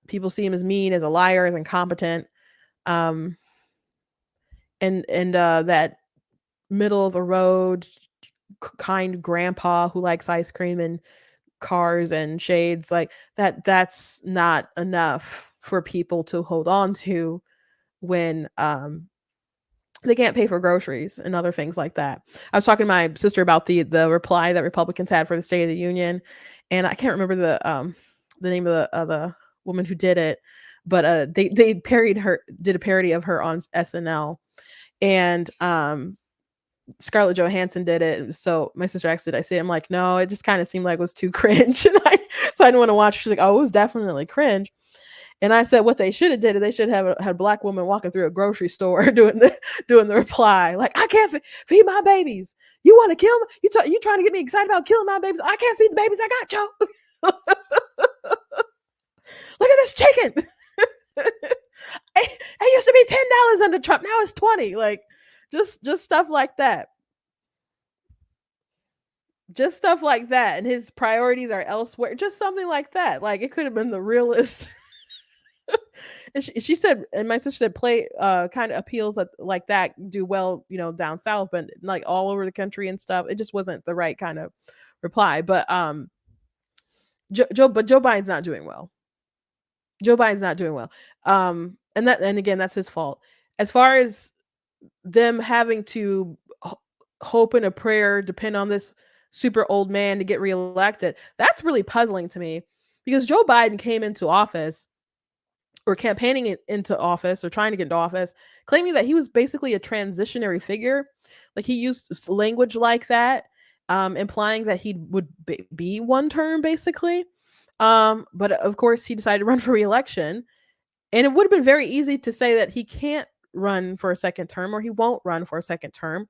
people see him as mean, as a liar, as incompetent. And that middle of the road kind grandpa who likes ice cream and cars and shades, like that's not enough for people to hold on to when they can't pay for groceries and other things like that. I was talking to my sister about the reply that Republicans had for the State of the Union, and I can't remember the name of the woman who did it, but they did a parody of her on SNL, and Scarlett Johansson did it. So my sister asked, did I say it? I'm like, no, it just kind of seemed like it was too cringe. And so I didn't want to watch it. She's like, oh, it was definitely cringe. And I said, what they should have did is they should have had a black woman walking through a grocery store doing the reply. Like, I can't feed my babies. You want to kill me? You trying to get me excited about killing my babies? I can't feed the babies I got, Joe. Look at this chicken. It used to be $10 under Trump. Now it's $20. Like, just stuff like that. Just stuff like that. And his priorities are elsewhere. Just something like that. Like, it could have been the realest. And she said, and my sister said, play kind of appeals like that do well, down south, but like all over the country and stuff. It just wasn't the right kind of reply. But Joe Biden's not doing well. Joe Biden's not doing well. And again, that's his fault. As far as them having to hope and a prayer, depend on this super old man to get reelected. That's really puzzling to me because Joe Biden came into office or campaigning into office or trying to get into office, claiming that he was basically a transitionary figure. Like he used language like that, implying that he would be one term basically. But of course, he decided to run for reelection. And it would have been very easy to say that he can't run for a second term or he won't run for a second term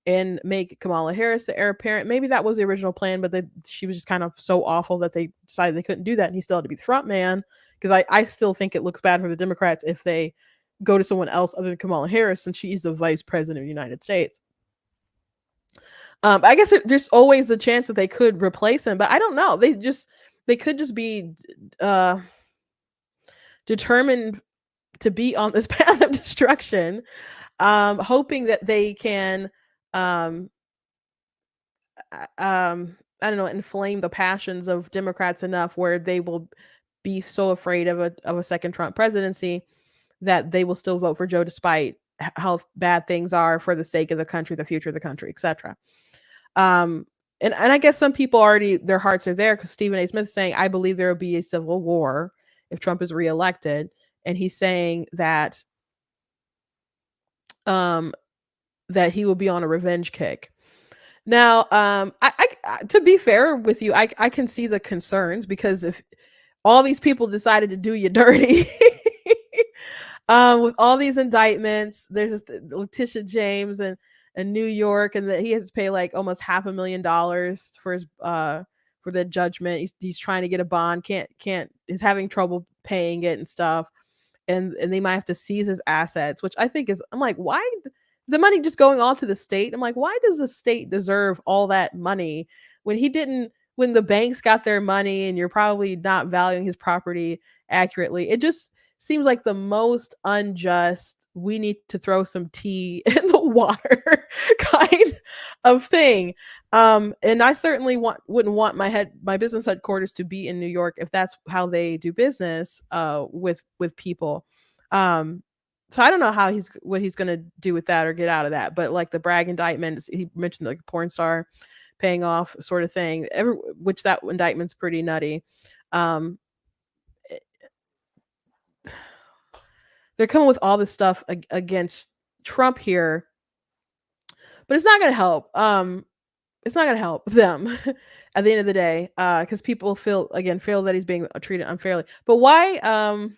and make Kamala Harris the heir apparent. Maybe that was the original plan, but she was just kind of so awful that they decided they couldn't do that. And he still had to be the front man because I still think it looks bad for the Democrats if they go to someone else other than Kamala Harris since she's the vice president of the United States. I guess there's always a chance that they could replace him, but I don't know. They could just be determined to be on this path of destruction, hoping that they can I don't know, inflame the passions of Democrats enough where they will be so afraid of a second Trump presidency that they will still vote for Joe despite how bad things are for the sake of the country, the future of the country, etc. And I guess some people already their hearts are there because Stephen A. Smith is saying, I believe there will be a civil war if Trump is reelected. And he's saying that that he will be on a revenge kick. Now, I to be fair with you, I can see the concerns because if all these people decided to do you dirty, with all these indictments, there's this Letitia James and New York, and that he has to pay like almost $500,000 for his for the judgment. He's trying to get a bond, can't is having trouble paying it and stuff, and they might have to seize his assets, which I think is I'm like, why? The money just going all to the state. I'm like, why does the state deserve all that money when he didn't, when the banks got their money and you're probably not valuing his property accurately? It just seems like the most unjust, we need to throw some tea in the water kind of thing. And I certainly wouldn't want my business headquarters to be in New York if that's how they do business with people. So I don't know what he's gonna do with that or get out of that. But like the bragg indictment, he mentioned like porn star paying off sort of thing. Which that indictment's pretty nutty. They're coming with all this stuff against Trump here, but it's not gonna help. It's not gonna help them at the end of the day, because people feel that he's being treated unfairly. But why?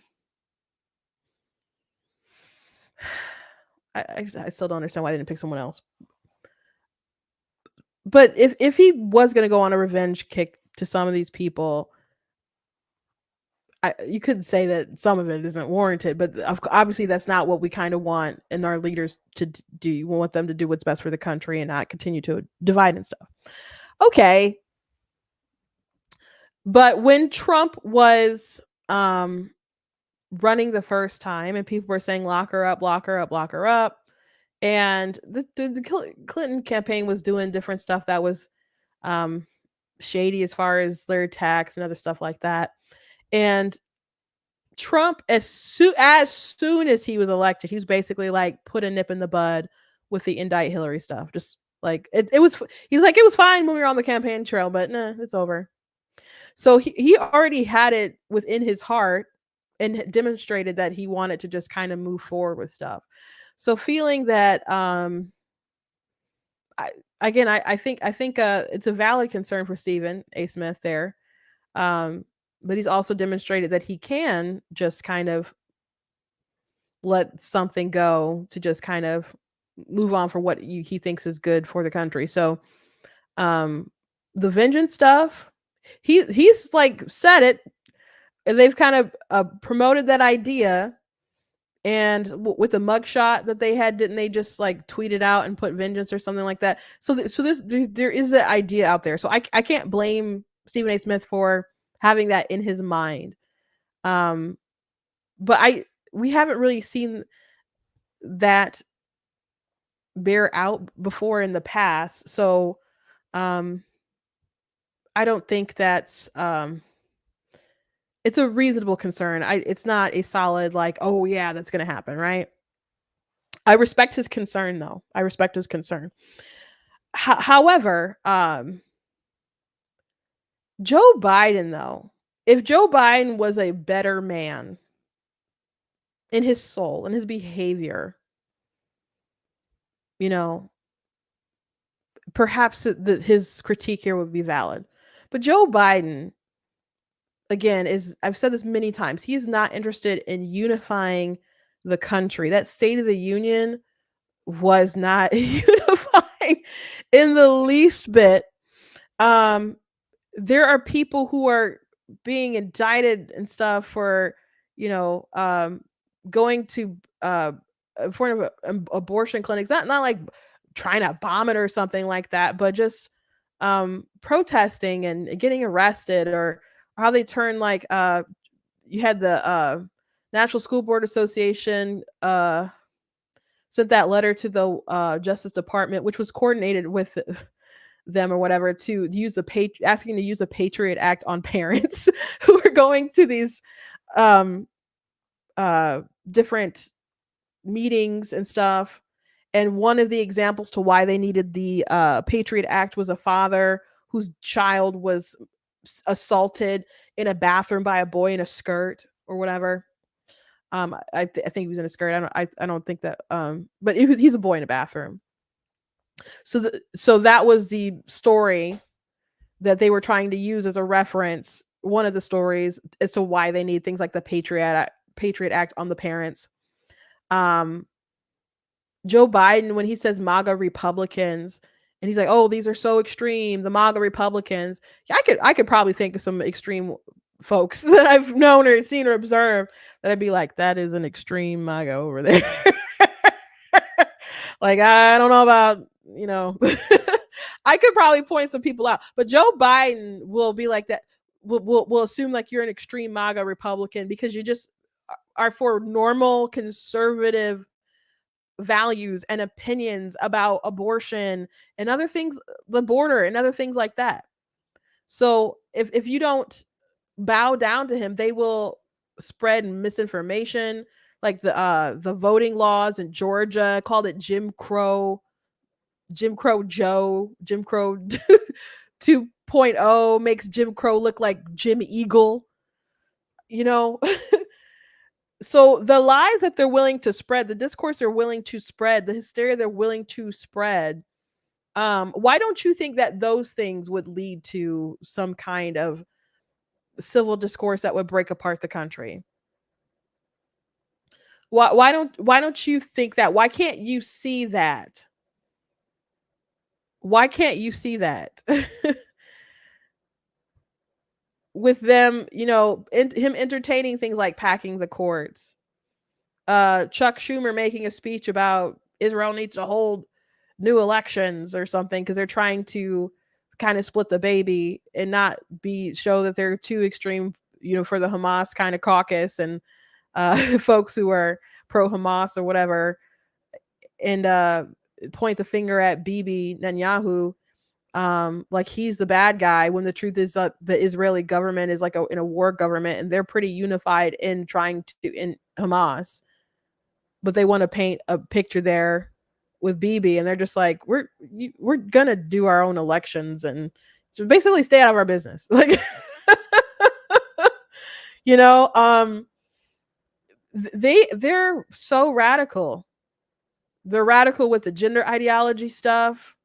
I still don't understand why they didn't pick someone else. But if he was going to go on a revenge kick to some of these people, you could say that some of it isn't warranted, but obviously that's not what we kind of want in our leaders to do. We want them to do what's best for the country and not continue to divide and stuff. Okay. But when Trump was running the first time and people were saying lock her up, lock her up, lock her up, and the Clinton campaign was doing different stuff that was shady as far as their tax and other stuff like that. And Trump, as soon as he was elected, he was basically like put a nip in the bud with the indict Hillary stuff. Just like it was, he's like, it was fine when we were on the campaign trail, but nah, it's over. So he already had it within his heart and demonstrated that he wanted to just kind of move forward with stuff. So feeling that, I think it's a valid concern for Stephen A. Smith there. But he's also demonstrated that he can just kind of let something go to just kind of move on for what he thinks is good for the country. So, the vengeance stuff, he's like said it, and they've kind of promoted that idea. And with the mugshot that they had, didn't they just like tweet it out and put vengeance or something like that? So there is that idea out there. So I can't blame Stephen A. Smith for having that in his mind. But we haven't really seen that bear out before in the past. So I don't think that's it's a reasonable concern. It's not a solid like, oh yeah, that's gonna happen, right? I respect his concern though. I respect his concern. However, Joe Biden, though, if Joe Biden was a better man in his soul and his behavior, you know, perhaps his critique here would be valid. But Joe Biden, again, I've said this many times, he's not interested in unifying the country. That State of the Union was not unifying in the least bit. There are people who are being indicted and stuff for, you know, going to in front of abortion clinics, not like trying to bomb it or something like that, but just protesting and getting arrested, or how they turn like you had the National School Board Association sent that letter to the Justice Department, which was coordinated with them or whatever, to use asking to use the Patriot Act on parents who are going to these um different meetings and stuff. And one of the examples to why they needed the Patriot Act was a father whose child was assaulted in a bathroom by a boy in a skirt or whatever. I think he was in a skirt. I don't think that. But he's a boy in a bathroom. So that was the story that they were trying to use as a reference. One of the stories as to why they need things like the Patriot Act on the parents. Joe Biden, when he says MAGA Republicans, and he's like, "Oh, these are so extreme, the MAGA Republicans." Yeah, I could probably think of some extreme folks that I've known or seen or observed that I'd be like, "That is an extreme MAGA over there." Like, I don't know about, I could probably point some people out, but Joe Biden will be like that. Will assume like you're an extreme MAGA Republican because you just are for normal conservative values and opinions about abortion and other things, the border and other things like that. So if you don't bow down to him, they will spread misinformation, like the voting laws in Georgia called it Jim Crow Joe, Jim Crow 2.0 makes Jim Crow look like Jim Eagle, you know. So the lies that they're willing to spread, the discourse they're willing to spread, the hysteria they're willing to spread, why don't you think that those things would lead to some kind of civil discourse that would break apart the country? Why don't you think that? Why can't you see that? Why can't you see that? With them, him entertaining things like packing the courts, Chuck Schumer making a speech about Israel needs to hold new elections or something because they're trying to kind of split the baby and not show that they're too extreme, for the Hamas kind of caucus and folks who are pro Hamas or whatever, and point the finger at Bibi Netanyahu, like he's the bad guy, when the truth is that the Israeli government is like in a war government, and they're pretty unified in trying to in Hamas, but they want to paint a picture there with Bibi, and they're just like, we're gonna do our own elections and so basically stay out of our business, like, you know. They're so radical. They're radical with the gender ideology stuff.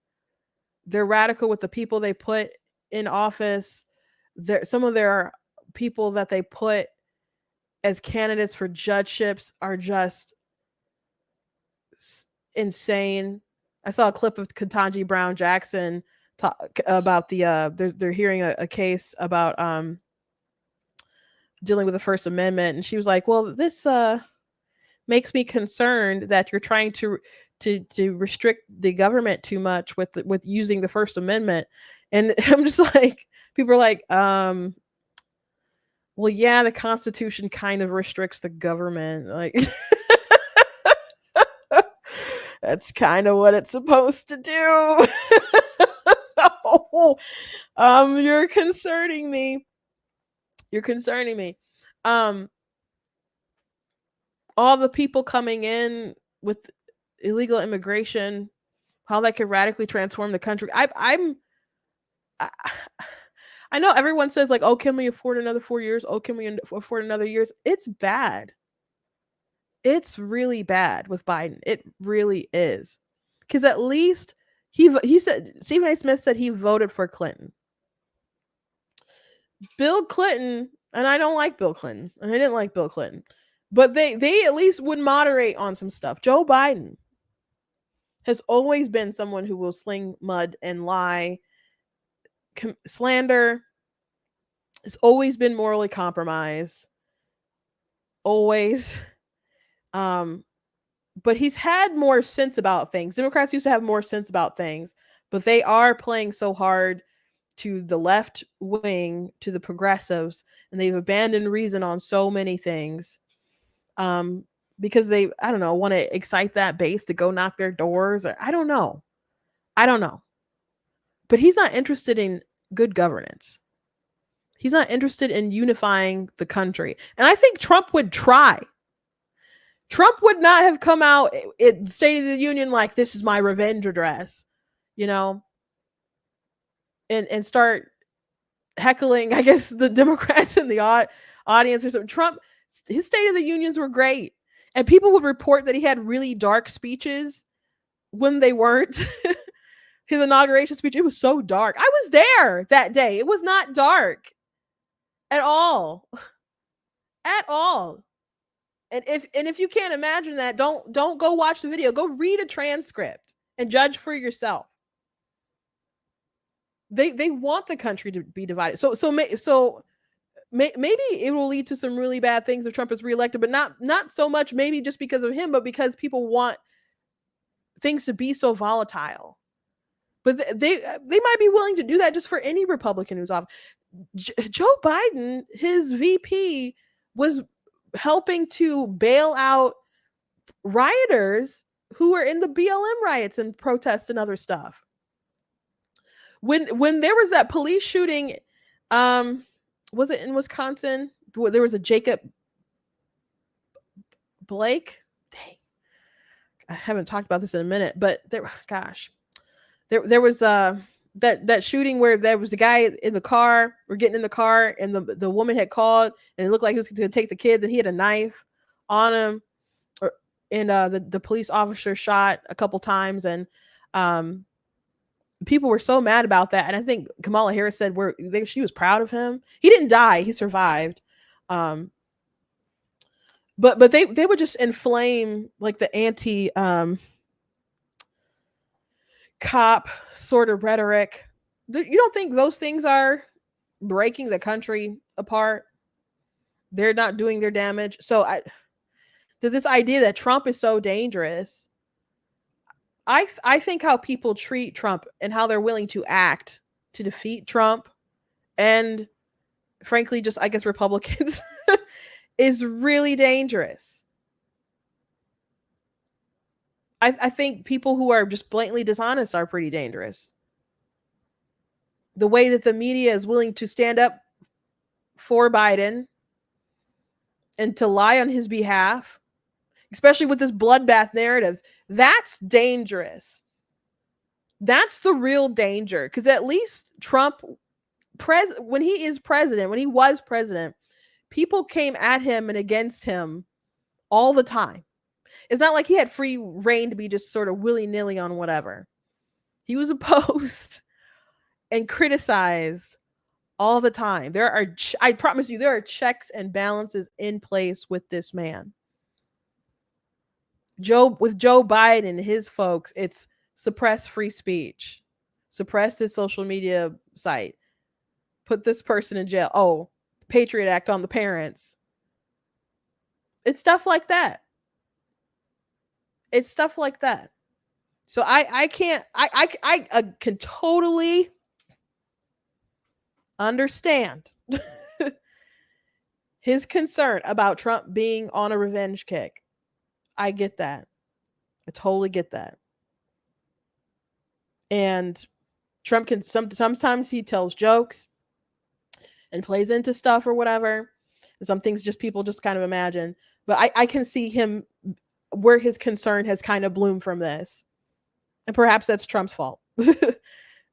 They're radical with the people they put in office. Some of their people that they put as candidates for judgeships are just insane. I saw a clip of Ketanji Brown Jackson talk about they're hearing a case about dealing with the First Amendment, and she was like, "Well, this makes me concerned that you're trying to restrict the government too much with using the First Amendment." And I'm just like, people are like, well, yeah, the Constitution kind of restricts the government, like. That's kind of what it's supposed to do. So, you're concerning me. All the people coming in with illegal immigration, how that could radically transform the country. I I know everyone says like, oh, can we afford another 4 years? Oh, can we afford another years? It's bad. It's really bad with Biden. It really is. Because at least he said, Stephen A. Smith said he voted for Clinton. Bill Clinton, and I don't like Bill Clinton, and I didn't like Bill Clinton, but they at least would moderate on some stuff. Joe Biden has always been someone who will sling mud and lie, slander. Has always been morally compromised. Always. But he's had more sense about things. Democrats used to have more sense about things, but they are playing so hard to the left wing, to the progressives, and they've abandoned reason on so many things. Because they, I don't know, want to excite that base to go knock their doors. I don't know. But he's not interested in good governance. He's not interested in unifying the country. And I think Trump would try. Trump would not have come out at the State of the Union like, this is my revenge address, you know, and start heckling, I guess, the Democrats in the audience or something. Trump, his State of the Unions were great. And people would report that he had really dark speeches when they weren't. His inauguration speech, it was so dark. I was there that day. It was not dark at all. At all. And if you can't imagine that, don't go watch the video. Go read a transcript and judge for yourself. They want the country to be divided. So maybe it will lead to some really bad things if Trump is reelected, but not so much maybe just because of him, but because people want things to be so volatile. But they might be willing to do that just for any Republican who's off. Joe Biden, his VP, was helping to bail out rioters who were in the BLM riots and protests and other stuff. When there was that police shooting, was it in Wisconsin? There was a Jacob Blake. Dang, I haven't talked about this in a minute, but there was that shooting where there was a guy in the car. We're getting in the car, and the woman had called, and it looked like he was going to take the kids, and he had a knife on him, and the police officer shot a couple times, and people were so mad about that. And I think Kamala Harris said she was proud of him. He didn't die; he survived. But they would just inflame like the anti cop sort of rhetoric. You don't think those things are breaking the country apart? They're not doing their damage. So this idea that Trump is so dangerous, I think how people treat Trump and how they're willing to act to defeat Trump, and frankly, just I guess Republicans, is really dangerous. I think people who are just blatantly dishonest are pretty dangerous. The way that the media is willing to stand up for Biden and to lie on his behalf, especially with this bloodbath narrative, that's dangerous. That's the real danger. Because at least Trump, when he was president, people came at him and against him all the time. It's not like he had free reign to be just sort of willy-nilly on whatever. He was opposed and criticized all the time. I promise you, there are checks and balances in place with this man. With Joe Biden and his folks, it's suppress free speech, suppress his social media site, put this person in jail. Oh, Patriot Act on the parents. It's stuff like that. It's stuff like that. So I can totally understand his concern about Trump being on a revenge kick. I get that. I totally get that. And Trump can sometimes he tells jokes and plays into stuff or whatever. And some things just people just kind of imagine. But I can see him where his concern has kind of bloomed from this. And perhaps that's Trump's fault.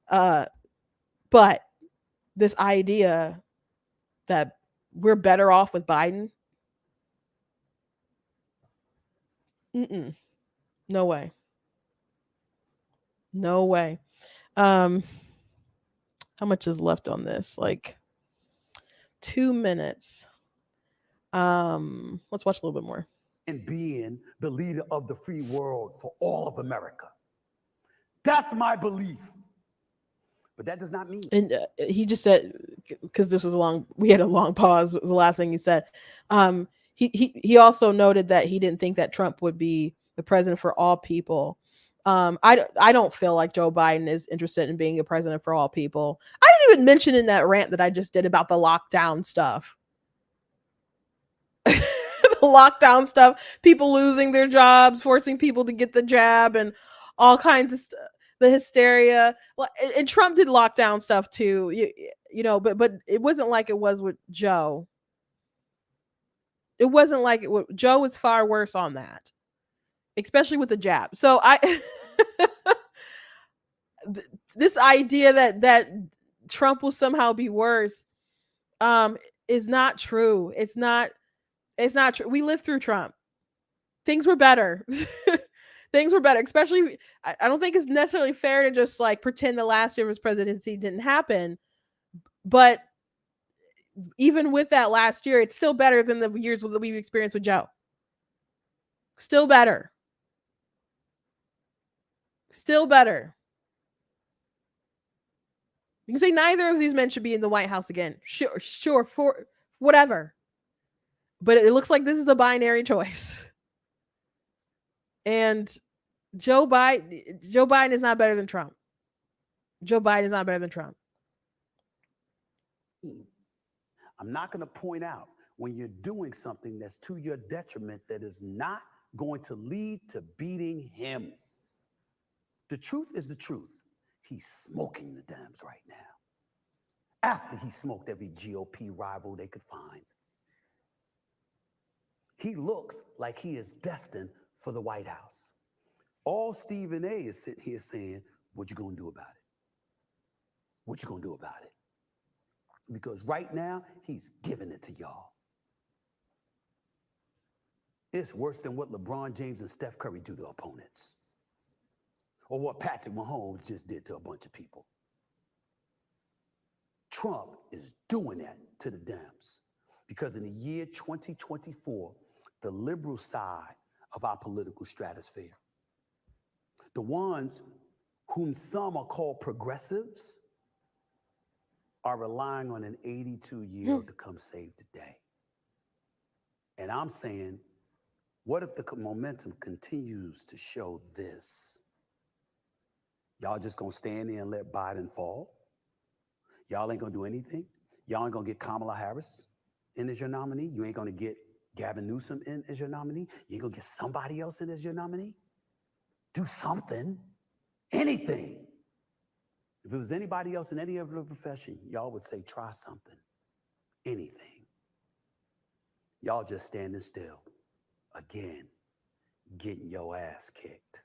But this idea that we're better off with Biden. No way. No way. How much is left on this? Like 2 minutes. Let's watch a little bit more. And being the leader of the free world for all of America. That's my belief. But that does not mean. And he just said, because this was we had a long pause. The last thing he said. He also noted that he didn't think that Trump would be the president for all people. I don't feel like Joe Biden is interested in being a president for all people. I didn't even mention in that rant that I just did about the lockdown stuff. The lockdown stuff, people losing their jobs, forcing people to get the jab, and all kinds of stuff. The hysteria, and Trump did lockdown stuff too, you know, but it wasn't like it was with Joe. It wasn't like it. Joe was far worse on that, especially with the jab. So this idea that Trump will somehow be worse, is not true. It's not true. We lived through Trump. Things were better. Things were better, especially, I don't think it's necessarily fair to just like pretend the last year of his presidency didn't happen. But even with that last year, it's still better than the years that we've experienced with Joe. Still better. Still better. You can say neither of these men should be in the White House again. Sure, for whatever. But it looks like this is the binary choice. And Joe Biden is not better than Trump. Joe Biden is not better than Trump. I'm not going to point out when you're doing something that's to your detriment that is not going to lead to beating him. The truth is the truth. He's smoking the dams right now. After he smoked every GOP rival they could find. He looks like he is destined for the White House. All Stephen A is sitting here saying, what you gonna do about it? What you gonna do about it? Because right now, he's giving it to y'all. It's worse than what LeBron James and Steph Curry do to opponents. Or what Patrick Mahomes just did to a bunch of people. Trump is doing that to the Dems. Because in the year 2024, the liberal side of our political stratosphere, the ones whom some are called progressives, are relying on an 82-year-old to come save the day. And I'm saying, what if the momentum continues to show this? Y'all just gonna stand there and let Biden fall? Y'all ain't gonna do anything? Y'all ain't gonna get Kamala Harris in as your nominee? You ain't gonna get Gavin Newsom in as your nominee? You ain't gonna get somebody else in as your nominee? Do something, anything. If it was anybody else in any other profession, y'all would say, try something, anything. Y'all just standing still, again, getting your ass kicked.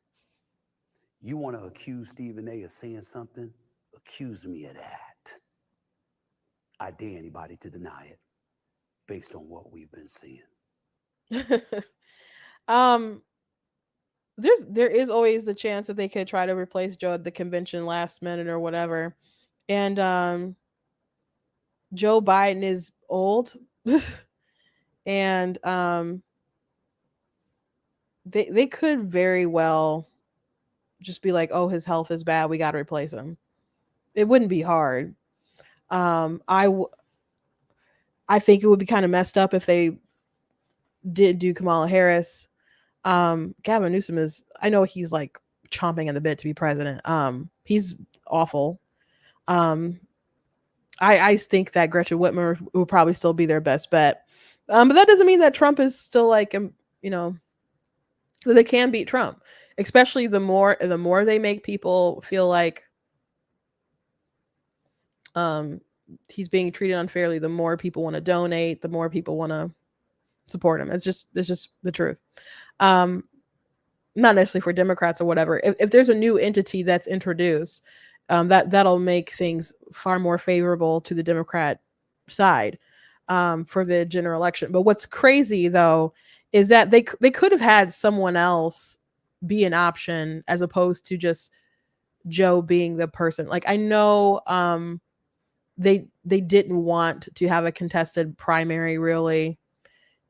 You want to accuse Stephen A of saying something? Accuse me of that. I dare anybody to deny it based on what we've been seeing. There is always the chance that they could try to replace Joe at the convention last minute or whatever. And Joe Biden is old. And they could very well just be like, oh, his health is bad, we got to replace him. It wouldn't be hard. I think it would be kind of messed up if they did do Kamala Harris. Gavin Newsom I know he's like chomping at the bit to be president. He's awful. I think that Gretchen Whitmer will probably still be their best bet. But that doesn't mean that Trump is still like, they can beat Trump, especially the more they make people feel like he's being treated unfairly, the more people want to donate, the more people want to support him. It's just the truth. Not necessarily for Democrats or whatever. If there's a new entity that's introduced That'll make things far more favorable to the Democrat side for the general election. But what's crazy though is that they could have had someone else be an option as opposed to just Joe being the person. Like I know they didn't want to have a contested primary really,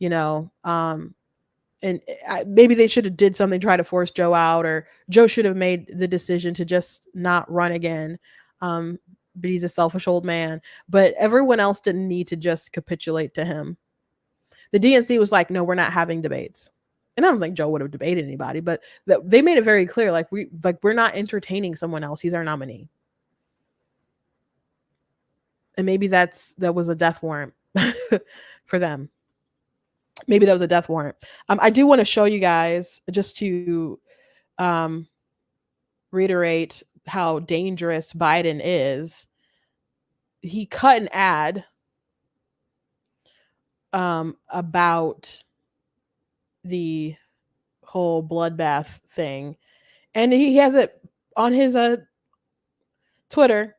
you know, and maybe they should have did something try to force Joe out, or Joe should have made the decision to just not run again. But he's a selfish old man. But everyone else didn't need to just capitulate to him. The DNC was like, no, we're not having debates. And I don't think Joe would have debated anybody, but they made it very clear, we're not entertaining someone else. He's our nominee. And maybe that was a death warrant for them. Maybe that was a death warrant. I do want to show you guys just to reiterate how dangerous Biden is. He cut an ad about the whole bloodbath thing, and he has it on his Twitter,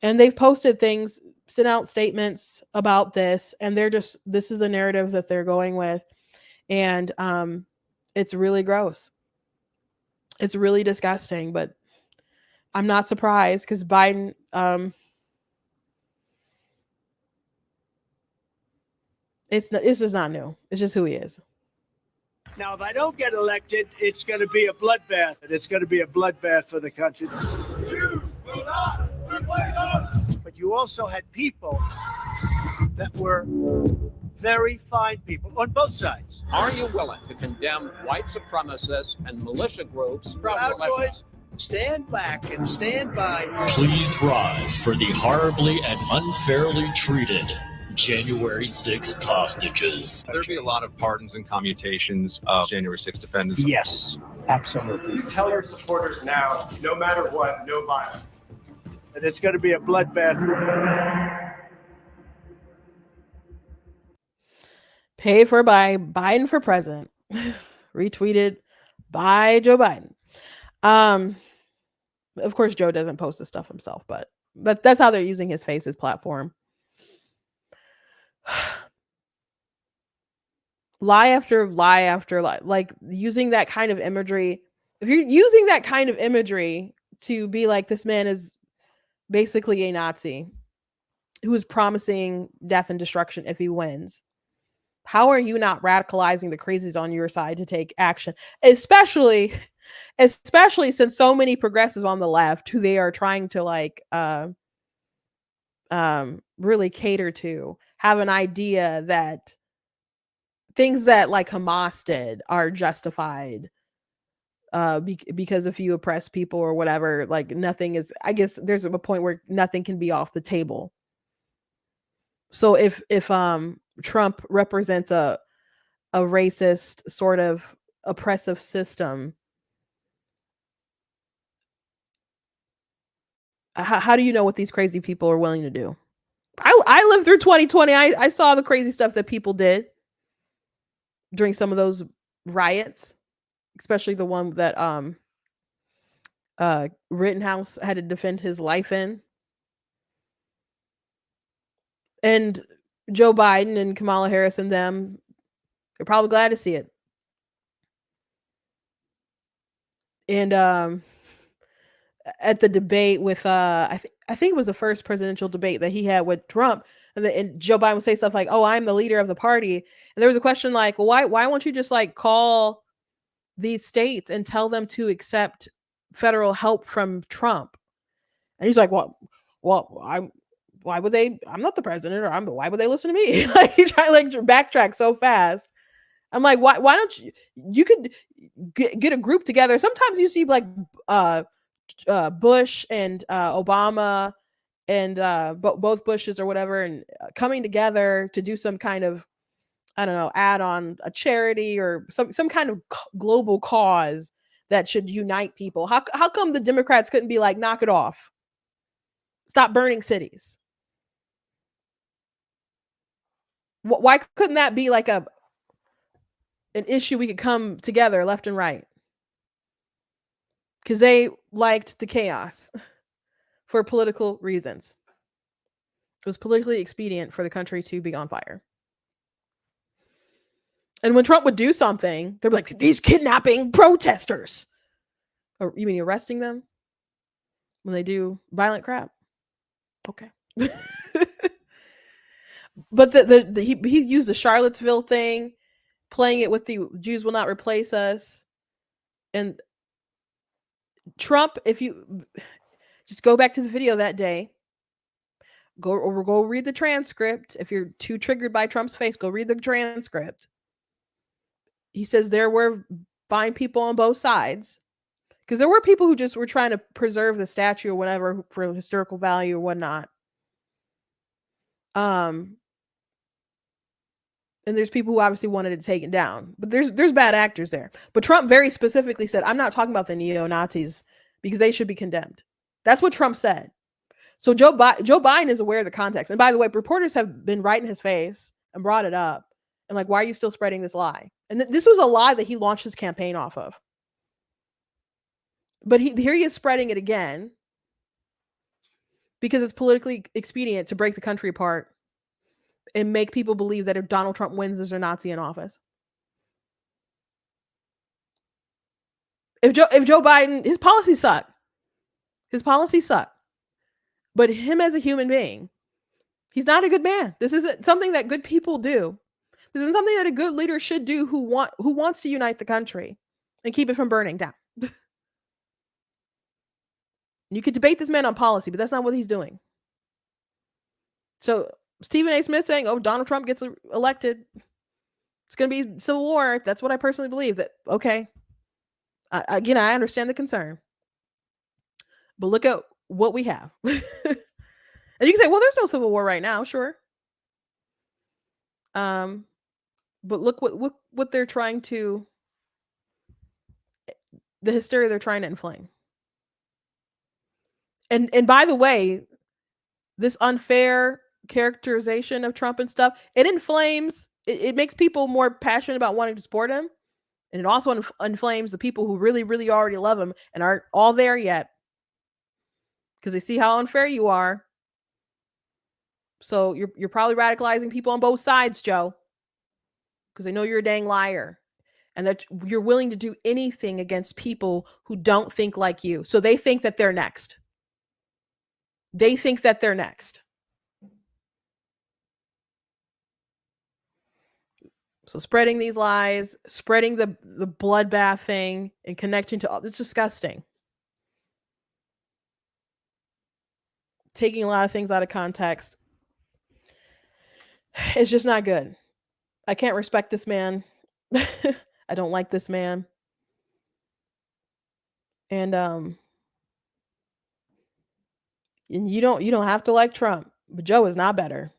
and they've posted things, sent out statements about this, and this is the narrative that they're going with, and it's really gross. It's really disgusting, but I'm not surprised because Biden it's just not new. It's just who he is. Now, if I don't get elected, it's going to be a bloodbath. It's going to be a bloodbath for the country. Jews will not replace us. But you also had people that were very fine people on both sides. Are you willing to condemn white supremacists and militia groups? Proud Boys, stand back and stand by. Please rise for the horribly and unfairly treated January 6th hostages. There'll be a lot of pardons and commutations of January 6th defendants. Yes, absolutely. You tell your supporters now, no matter what, no violence. And it's going to be a bloodbath. Paid for by Biden for president. Retweeted by Joe Biden. Of course, Joe doesn't post this stuff himself, but that's how they're using his face as platform. Lie after lie after lie, like using that kind of imagery. If you're using that kind of imagery to be like, this man is basically a Nazi who is promising death and destruction if he wins, how are you not radicalizing the crazies on your side to take action? Especially since so many progressives on the left, who they are trying to really cater to, have an idea that things that like Hamas did are justified because if you oppress people or whatever, like nothing is, I guess there's a point where nothing can be off the table. So if Trump represents a racist sort of oppressive system, how do you know what these crazy people are willing to do? I lived through 2020. I saw the crazy stuff that people did during some of those riots, especially the one that Rittenhouse had to defend his life in. And Joe Biden and Kamala Harris and them, they're probably glad to see it. And at the debate with I think it was the first presidential debate that he had with Trump, and Joe Biden would say stuff like, "Oh, I'm the leader of the party," and there was a question like, "Well, why won't you just like call these states and tell them to accept federal help from Trump?" And he's like, "Well, why would they? I'm not the president, or why would they listen to me?" Like he tried like to backtrack so fast. I'm like, why don't you could get a group together? Sometimes you see like Bush and Obama and both Bushes or whatever, and coming together to do some kind of, I don't know, add on a charity or some kind of global cause that should unite people. How come the Democrats couldn't be like, knock it off, stop burning cities? Why couldn't that be like an issue we could come together left and right? Because they liked the chaos. for political reasons. It was politically expedient for the country to be on fire. And when Trump would do something, they'd be like, these kidnapping protesters. Or you mean arresting them when they do violent crap? Okay. But he used the Charlottesville thing, playing it with the Jews will not replace us. And Trump, if you just go back to the video that day, go read the transcript. If you're too triggered by Trump's face, go read the transcript. He says there were fine people on both sides, because there were people who just were trying to preserve the statue or whatever for historical value or whatnot. And there's people who obviously wanted it taken down, but there's bad actors there. But Trump very specifically said, I'm not talking about the neo-Nazis because they should be condemned. That's what Trump said. So Joe Biden is aware of the context. And by the way, reporters have been right in his face and brought it up. And like, why are you still spreading this lie? And this was a lie that he launched his campaign off of. But here he is spreading it again because it's politically expedient to break the country apart and make people believe that if Donald Trump wins, there's a Nazi in office. If Joe Biden, his policies suck. His policies suck. But him as a human being, he's not a good man. This isn't something that good people do. This isn't something that a good leader should do who wants to unite the country and keep it from burning down. You could debate this man on policy, but that's not what he's doing. So Stephen A. Smith saying, oh, Donald Trump gets elected, it's going to be civil war. That's what I personally believe. That, okay. Again, I understand the concern. But look at what we have. And you can say, well, there's no civil war right now. Sure. But look what they're trying to, the hysteria they're trying to inflame. And by the way, this unfair characterization of Trump and stuff, it inflames, it makes people more passionate about wanting to support him. And it also inflames the people who really, really already love him and aren't all there yet, because they see how unfair you are. So you're probably radicalizing people on both sides, Joe, because they know you're a dang liar and that you're willing to do anything against people who don't think like you. So they think that they're next. They think that they're next. So spreading these lies, spreading the bloodbath thing and connecting to all, it's disgusting. Taking a lot of things out of context. It's just not good. I can't respect this man. I don't like this man. And you don't have to like Trump, but Joe is not better.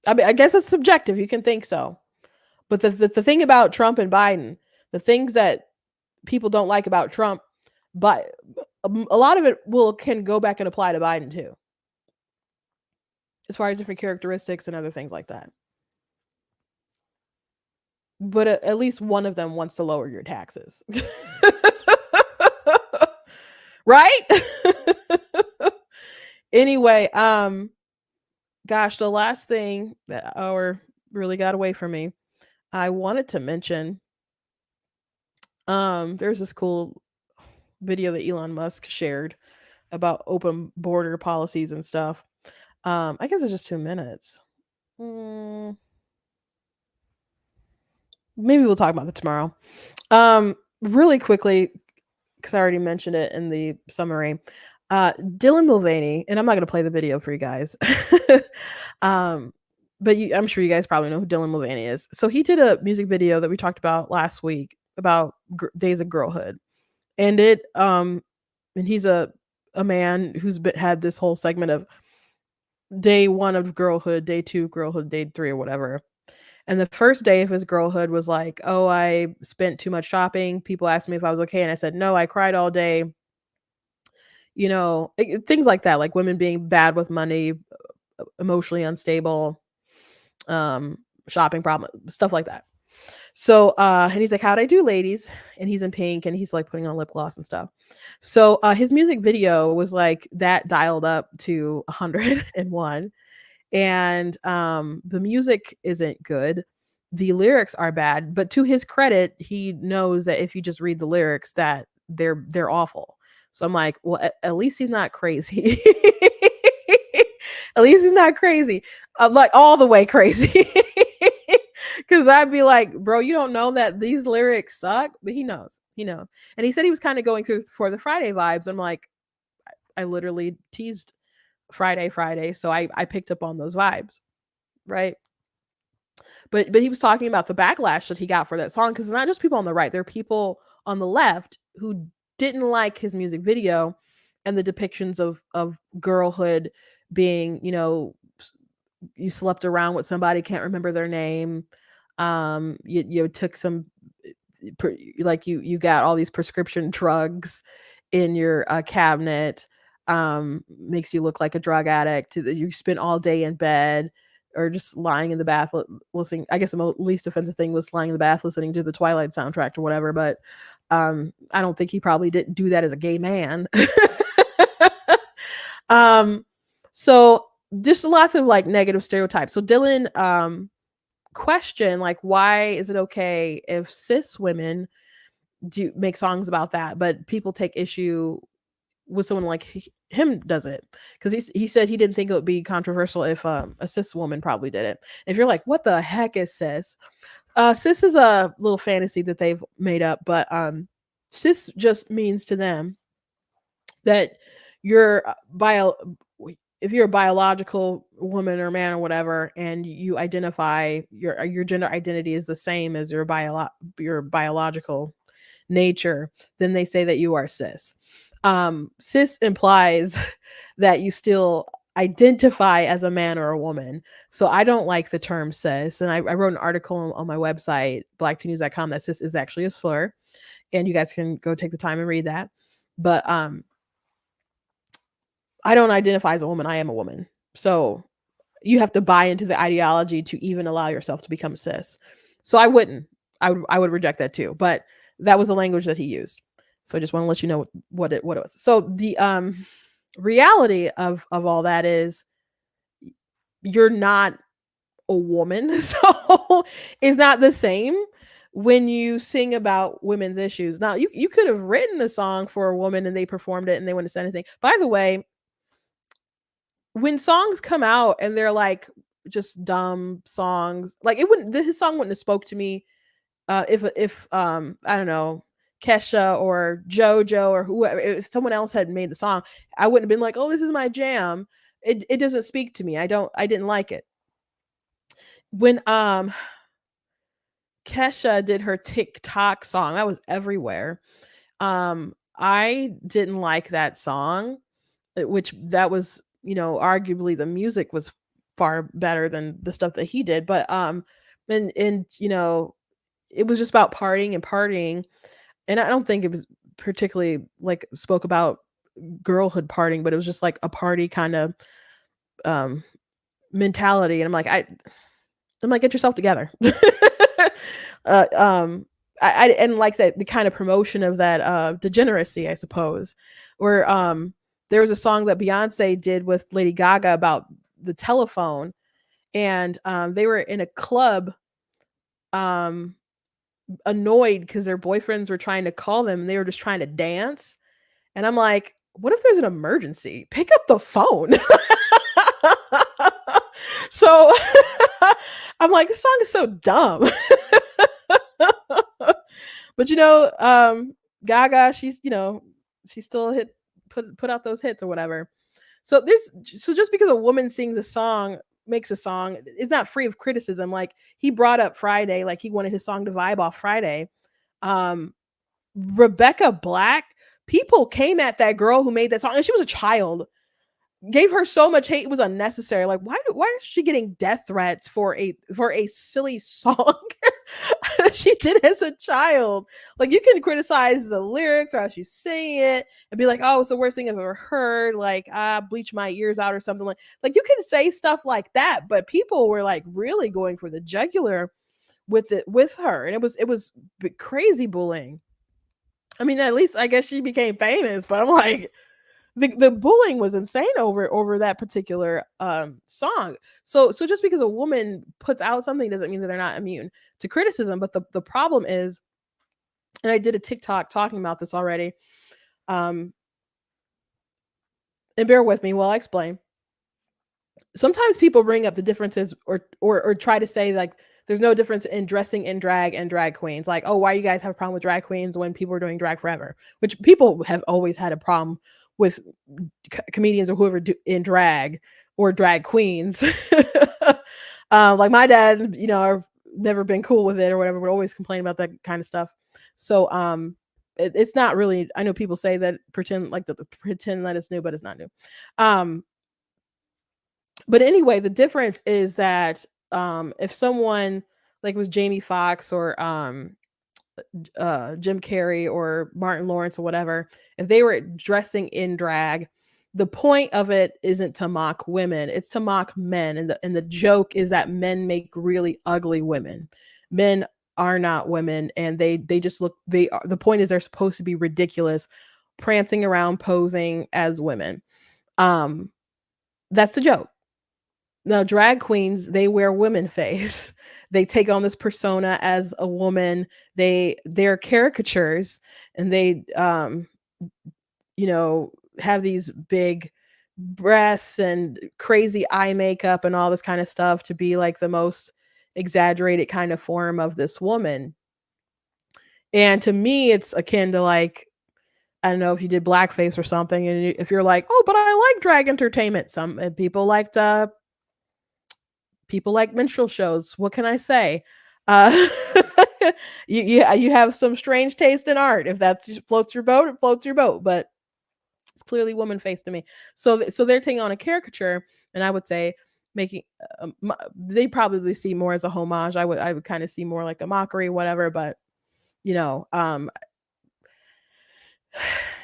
I mean, I guess it's subjective. You can think so. But the thing about Trump and Biden, the things that people don't like about Trump, but a lot of it can go back and apply to Biden too, as far as different characteristics and other things like that. But at least one of them wants to lower your taxes. Right? Anyway, gosh, the last thing that hour really got away from me, I wanted to mention, there's this cool video that Elon Musk shared about open border policies and stuff. I guess it's just 2 minutes. Maybe we'll talk about it tomorrow. Really quickly, because I already mentioned it in the summary. Dylan Mulvaney, and I'm not going to play the video for you guys. But I'm sure you guys probably know who Dylan Mulvaney is. So he did a music video that we talked about last week about days of girlhood. And and he's a man who's had this whole segment of day 1 of girlhood, day 2 girlhood, day 3 or whatever. And the first day of his girlhood was like, oh, I spent too much shopping. People asked me if I was okay. And I said, no, I cried all day. You know, things like that, like women being bad with money, emotionally unstable, shopping problem, stuff like that. So and he's like, how'd I do, ladies? And he's in pink and he's like putting on lip gloss and stuff. So his music video was like that dialed up to 101. And the music isn't good. The lyrics are bad, but to his credit, he knows that if you just read the lyrics that they're awful. So I'm like, well, at least he's not crazy. At least he's not crazy. I'm like all the way crazy. Cause I'd be like, bro, you don't know that these lyrics suck, but he knows. And he said he was kind of going through for the Friday vibes. I'm like, I literally teased Friday. So I picked up on those vibes. Right. But he was talking about the backlash that he got for that song. Cause it's not just people on the right. There are people on the left who didn't like his music video and the depictions of girlhood being, you slept around with somebody, can't remember their name. You took some, like you got all these prescription drugs in your cabinet, makes you look like a drug addict. You spent all day in bed or just lying in the bath listening. I guess the least offensive thing was lying in the bath listening to the Twilight soundtrack or whatever. But I don't think he probably didn't do that as a gay man. So just lots of like negative stereotypes. So Dylan question, like, why is it okay if cis women do make songs about that, but people take issue with someone like him does it? Because he said he didn't think it would be controversial if a cis woman probably did it. If you're like, what the heck is cis? Cis is a little fantasy that they've made up, but cis just means to them that you're if you're a biological woman or man or whatever, and you identify your gender identity is the same as your biological nature, then they say that you are cis. Cis implies that you still identify as a man or a woman. So I don't like the term cis. And I wrote an article on my website, blacktnews.com, that cis is actually a slur. And you guys can go take the time and read that. But I don't identify as a woman. I am a woman. So you have to buy into the ideology to even allow yourself to become cis. So I wouldn't. I would reject that too. But that was the language that he used. So I just want to let you know what it was. So the reality of all that is you're not a woman. So it's not the same when you sing about women's issues. Now you could have written the song for a woman and they performed it and they wouldn't have said anything. By the way, when songs come out and they're like just dumb songs, like his song wouldn't have spoke to me if I don't know, Kesha or JoJo or whoever, if someone else had made the song, I wouldn't have been like, oh, this is my jam. It doesn't speak to me. I didn't like it. When Kesha did her TikTok song, that was everywhere. I didn't like that song, which that was, arguably the music was far better than the stuff that he did. But and it was just about partying. And I don't think it was particularly like spoke about girlhood partying, but it was just like a party kind of mentality. And I'm like, get yourself together. I and like that the kind of promotion of that degeneracy, I suppose, where there was a song that Beyonce did with Lady Gaga about the telephone, and they were in a club annoyed because their boyfriends were trying to call them and they were just trying to dance. And I'm like, what if there's an emergency? Pick up the phone. So I'm like, this song is so dumb. But Gaga, she's she still put out those hits or whatever. So just because a woman sings a song, makes a song, it's not free of criticism. Like he brought up Friday, like he wanted his song to vibe off Friday. Rebecca Black, people came at that girl who made that song, and she was a child, gave her so much hate, it was unnecessary. Like why is she getting death threats for a silly song she did as a child? Like you can criticize the lyrics or how she's saying it and be like, oh, it's the worst thing I've ever heard, like bleach my ears out or something. Like you can say stuff like that, but people were like really going for the jugular with her, and it was crazy bullying. I mean, at least I guess she became famous, but I'm like, the bullying was insane over that particular song. So just because a woman puts out something doesn't mean that they're not immune to criticism. But the problem is, and I did a TikTok talking about this already, and bear with me while I explain. Sometimes people bring up the differences or try to say like there's no difference in dressing in drag and drag queens. Like, oh, why you guys have a problem with drag queens when people are doing drag forever? Which people have always had a problem with comedians or whoever in drag or drag queens. Like my dad, I've never been cool with it or whatever, would always complain about that kind of stuff. So it's not really, I know people say that pretend that it's new, but it's not new. But anyway, the difference is that if someone like was Jamie Foxx or Jim Carrey or Martin Lawrence or whatever, if they were dressing in drag, the point of it isn't to mock women, it's to mock men. And the joke is that men make really ugly women. Men are not women, and they just look, the point is they're supposed to be ridiculous, prancing around posing as women. That's the joke. Now, drag queens, they wear women face. They take on this persona as a woman. They're caricatures, and they have these big breasts and crazy eye makeup and all this kind of stuff to be like the most exaggerated kind of form of this woman. And to me, it's akin to like, I don't know if you did blackface or something, and if you're like, oh, but I like drag entertainment. Some people liked people like minstrel shows. What can I say? You have some strange taste in art. If that floats your boat, it floats your boat. But it's clearly woman face to me. So they're taking on a caricature, and I would say making they probably see more as a homage. I would kind of see more like a mockery, whatever. But it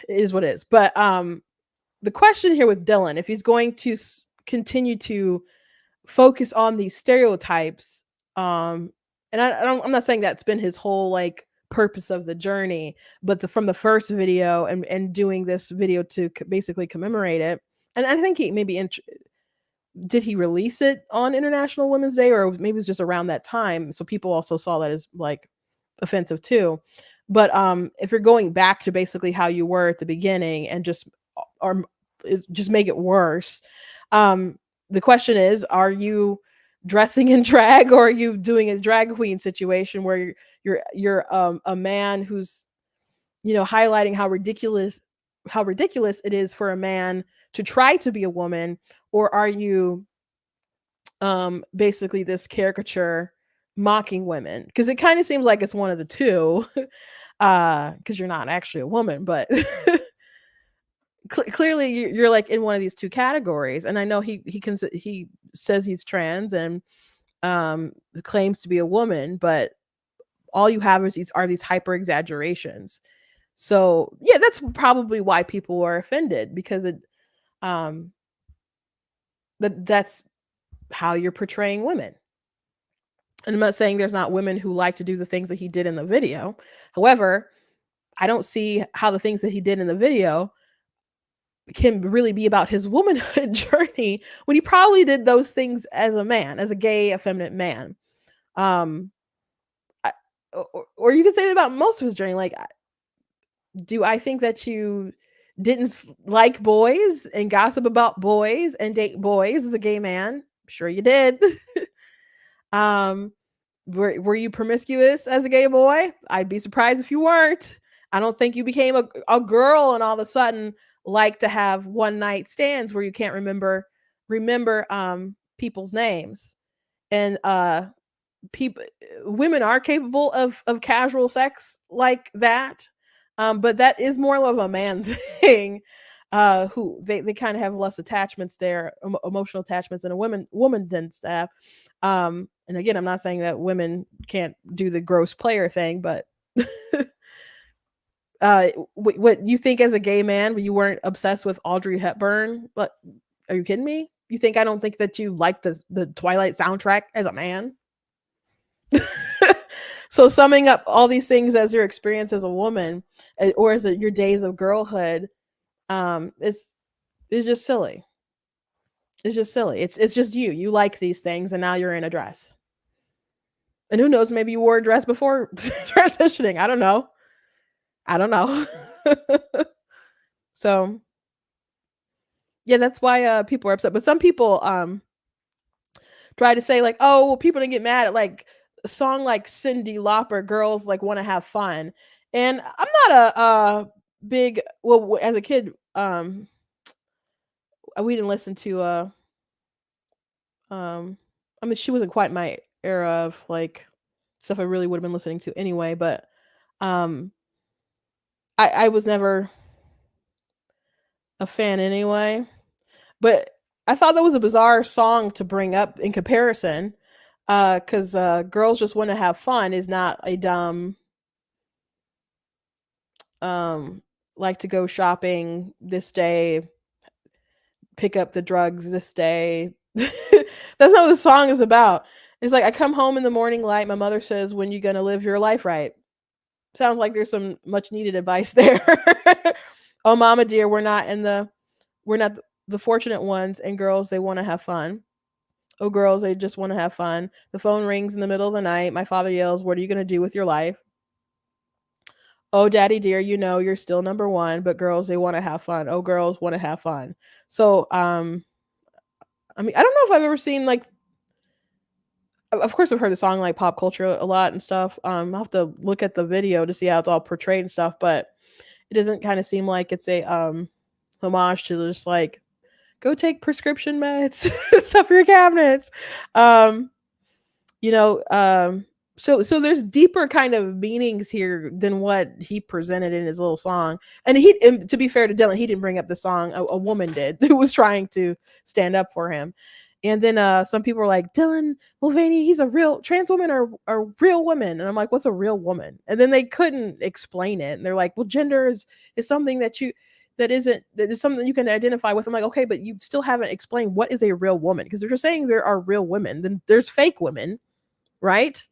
is what it is. But the question here with Dylan, if he's going to continue to focus on these stereotypes, and I'm not saying that's been his whole like purpose of the journey, but from the first video and doing this video to basically commemorate it, and I think he maybe did he release it on International Women's Day, or maybe it was just around that time, so people also saw that as like offensive too. But if you're going back to basically how you were at the beginning and just make it worse, the question is, are you dressing in drag, or are you doing a drag queen situation where you're a man who's highlighting how ridiculous it is for a man to try to be a woman, or are you basically this caricature mocking women? Because it kind of seems like it's one of the two, because you're not actually a woman, but clearly you're like in one of these two categories. And I know he says he's trans and claims to be a woman, but all you have is these hyper exaggerations. So yeah, that's probably why people are offended, because that's how you're portraying women. And I'm not saying there's not women who like to do the things that he did in the video. However, I don't see how the things that he did in the video can really be about his womanhood journey when he probably did those things as a man, as a gay, effeminate man. Or you could say that about most of his journey. Like, do I think that you didn't like boys and gossip about boys and date boys as a gay man? Sure you did. Were you promiscuous as a gay boy? I'd be surprised if you weren't. I don't think you became a girl and all of a sudden like to have one night stands where you can't remember people's names. And women are capable of casual sex like that. But that is more of a man thing. Who they kind of have less attachments there, emotional attachments, than a woman tends to have. And again, I'm not saying that women can't do the gross player thing, but what you think as a gay man, when you weren't obsessed with Audrey Hepburn? But are you kidding me? You think I don't think that you like the Twilight soundtrack as a man? So summing up all these things as your experience as a woman, or as your days of girlhood, is just silly. It's just silly. It's just you. You like these things, and now you're in a dress. And who knows? Maybe you wore a dress before transitioning. I don't know. I don't know. So yeah, that's why people are upset. But some people try to say like, oh, well, people didn't get mad at like a song like Cyndi Lauper, "Girls Like Want to Have Fun," and I'm not a big, well, as a kid, we didn't listen to I mean, she wasn't quite my era of like stuff I really would have been listening to anyway, but um I was never a fan anyway. But I thought that was a bizarre song to bring up in comparison. Because Girls Just Want to Have Fun is not a dumb like to go shopping this day, pick up the drugs this day. That's not what the song is about. It's like, I come home in the morning light, my mother says, when you gonna live your life right? Sounds like there's some much needed advice there. Oh, mama dear, we're not the fortunate ones, and girls, they want to have fun. Oh, girls, they just want to have fun. The phone rings in the middle of the night. My father yells, what are you going to do with your life? Oh, daddy dear, you know you're still number one, but girls, they want to have fun. Oh, girls want to have fun. So, I mean, I don't know if I've ever seen like, of course I've heard the song like pop culture a lot and stuff. I'll have to look at the video to see how it's all portrayed and stuff, but it doesn't kind of seem like it's a homage to just like, go take prescription meds, stuff for your cabinets. You know, so there's deeper kind of meanings here than what he presented in his little song. And to be fair to Dylan, he didn't bring up the song. A woman did, who was trying to stand up for him. And then some people were like, Dylan Mulvaney, he's a real trans woman or a real woman. And I'm like, what's a real woman? And then they couldn't explain it. And they're like, well, gender is something that is something you can identify with. I'm like, okay, but you still haven't explained what is a real woman, because if you're saying there are real women, then there's fake women, right?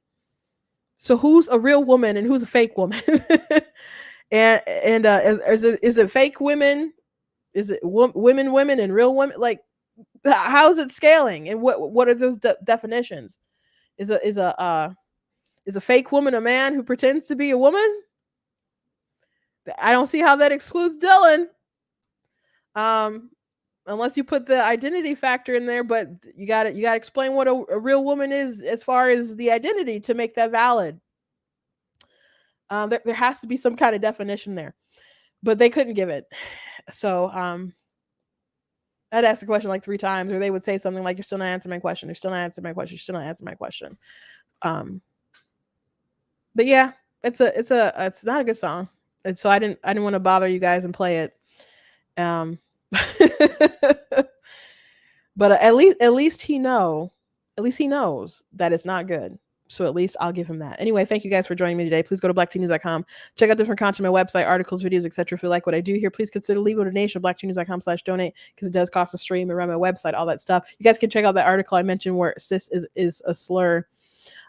So who's a real woman and who's a fake woman? and is it fake women? Is it women and real women? Like, how is it scaling? And what are those definitions? Is a fake woman a man who pretends to be a woman? I don't see how that excludes Dylan. Unless you put the identity factor in there, but you got to explain what a real woman is as far as the identity to make that valid. There has to be some kind of definition there, but they couldn't give it. So I'd ask the question like 3 times, or they would say something like, "You're still not answering my question. You're still not answering my question. You're still not answering my question." But yeah, it's not a good song, and so I didn't want to bother you guys and play it. But at least he knows that it's not good. So at least I'll give him that. Anyway, thank you guys for joining me today. Please go to blacktnews.com. Check out different content on my website, articles, videos, etc. If you like what I do here, please consider leaving a donation at blacktnews.com/donate, because it does cost a stream and run my website, all that stuff. You guys can check out that article I mentioned where cis is a slur.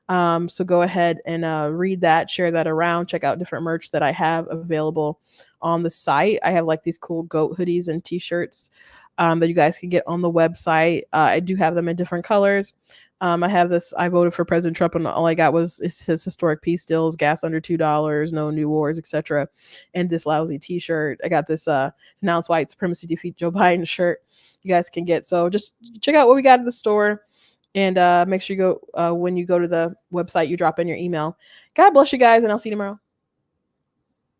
So go ahead and read that, share that around, check out different merch that I have available on the site. I have like these cool goat hoodies and t-shirts that you guys can get on the website. I do have them in different colors. I have this, I voted for President Trump and all I got was his historic peace deals, gas under $2, no new wars, etc. And this lousy t-shirt. I got this Denounce White Supremacy, Defeat Joe Biden shirt you guys can get. So just check out what we got in the store. And make sure you go when you go to the website, you drop in your email. God bless you guys, and I'll see you tomorrow.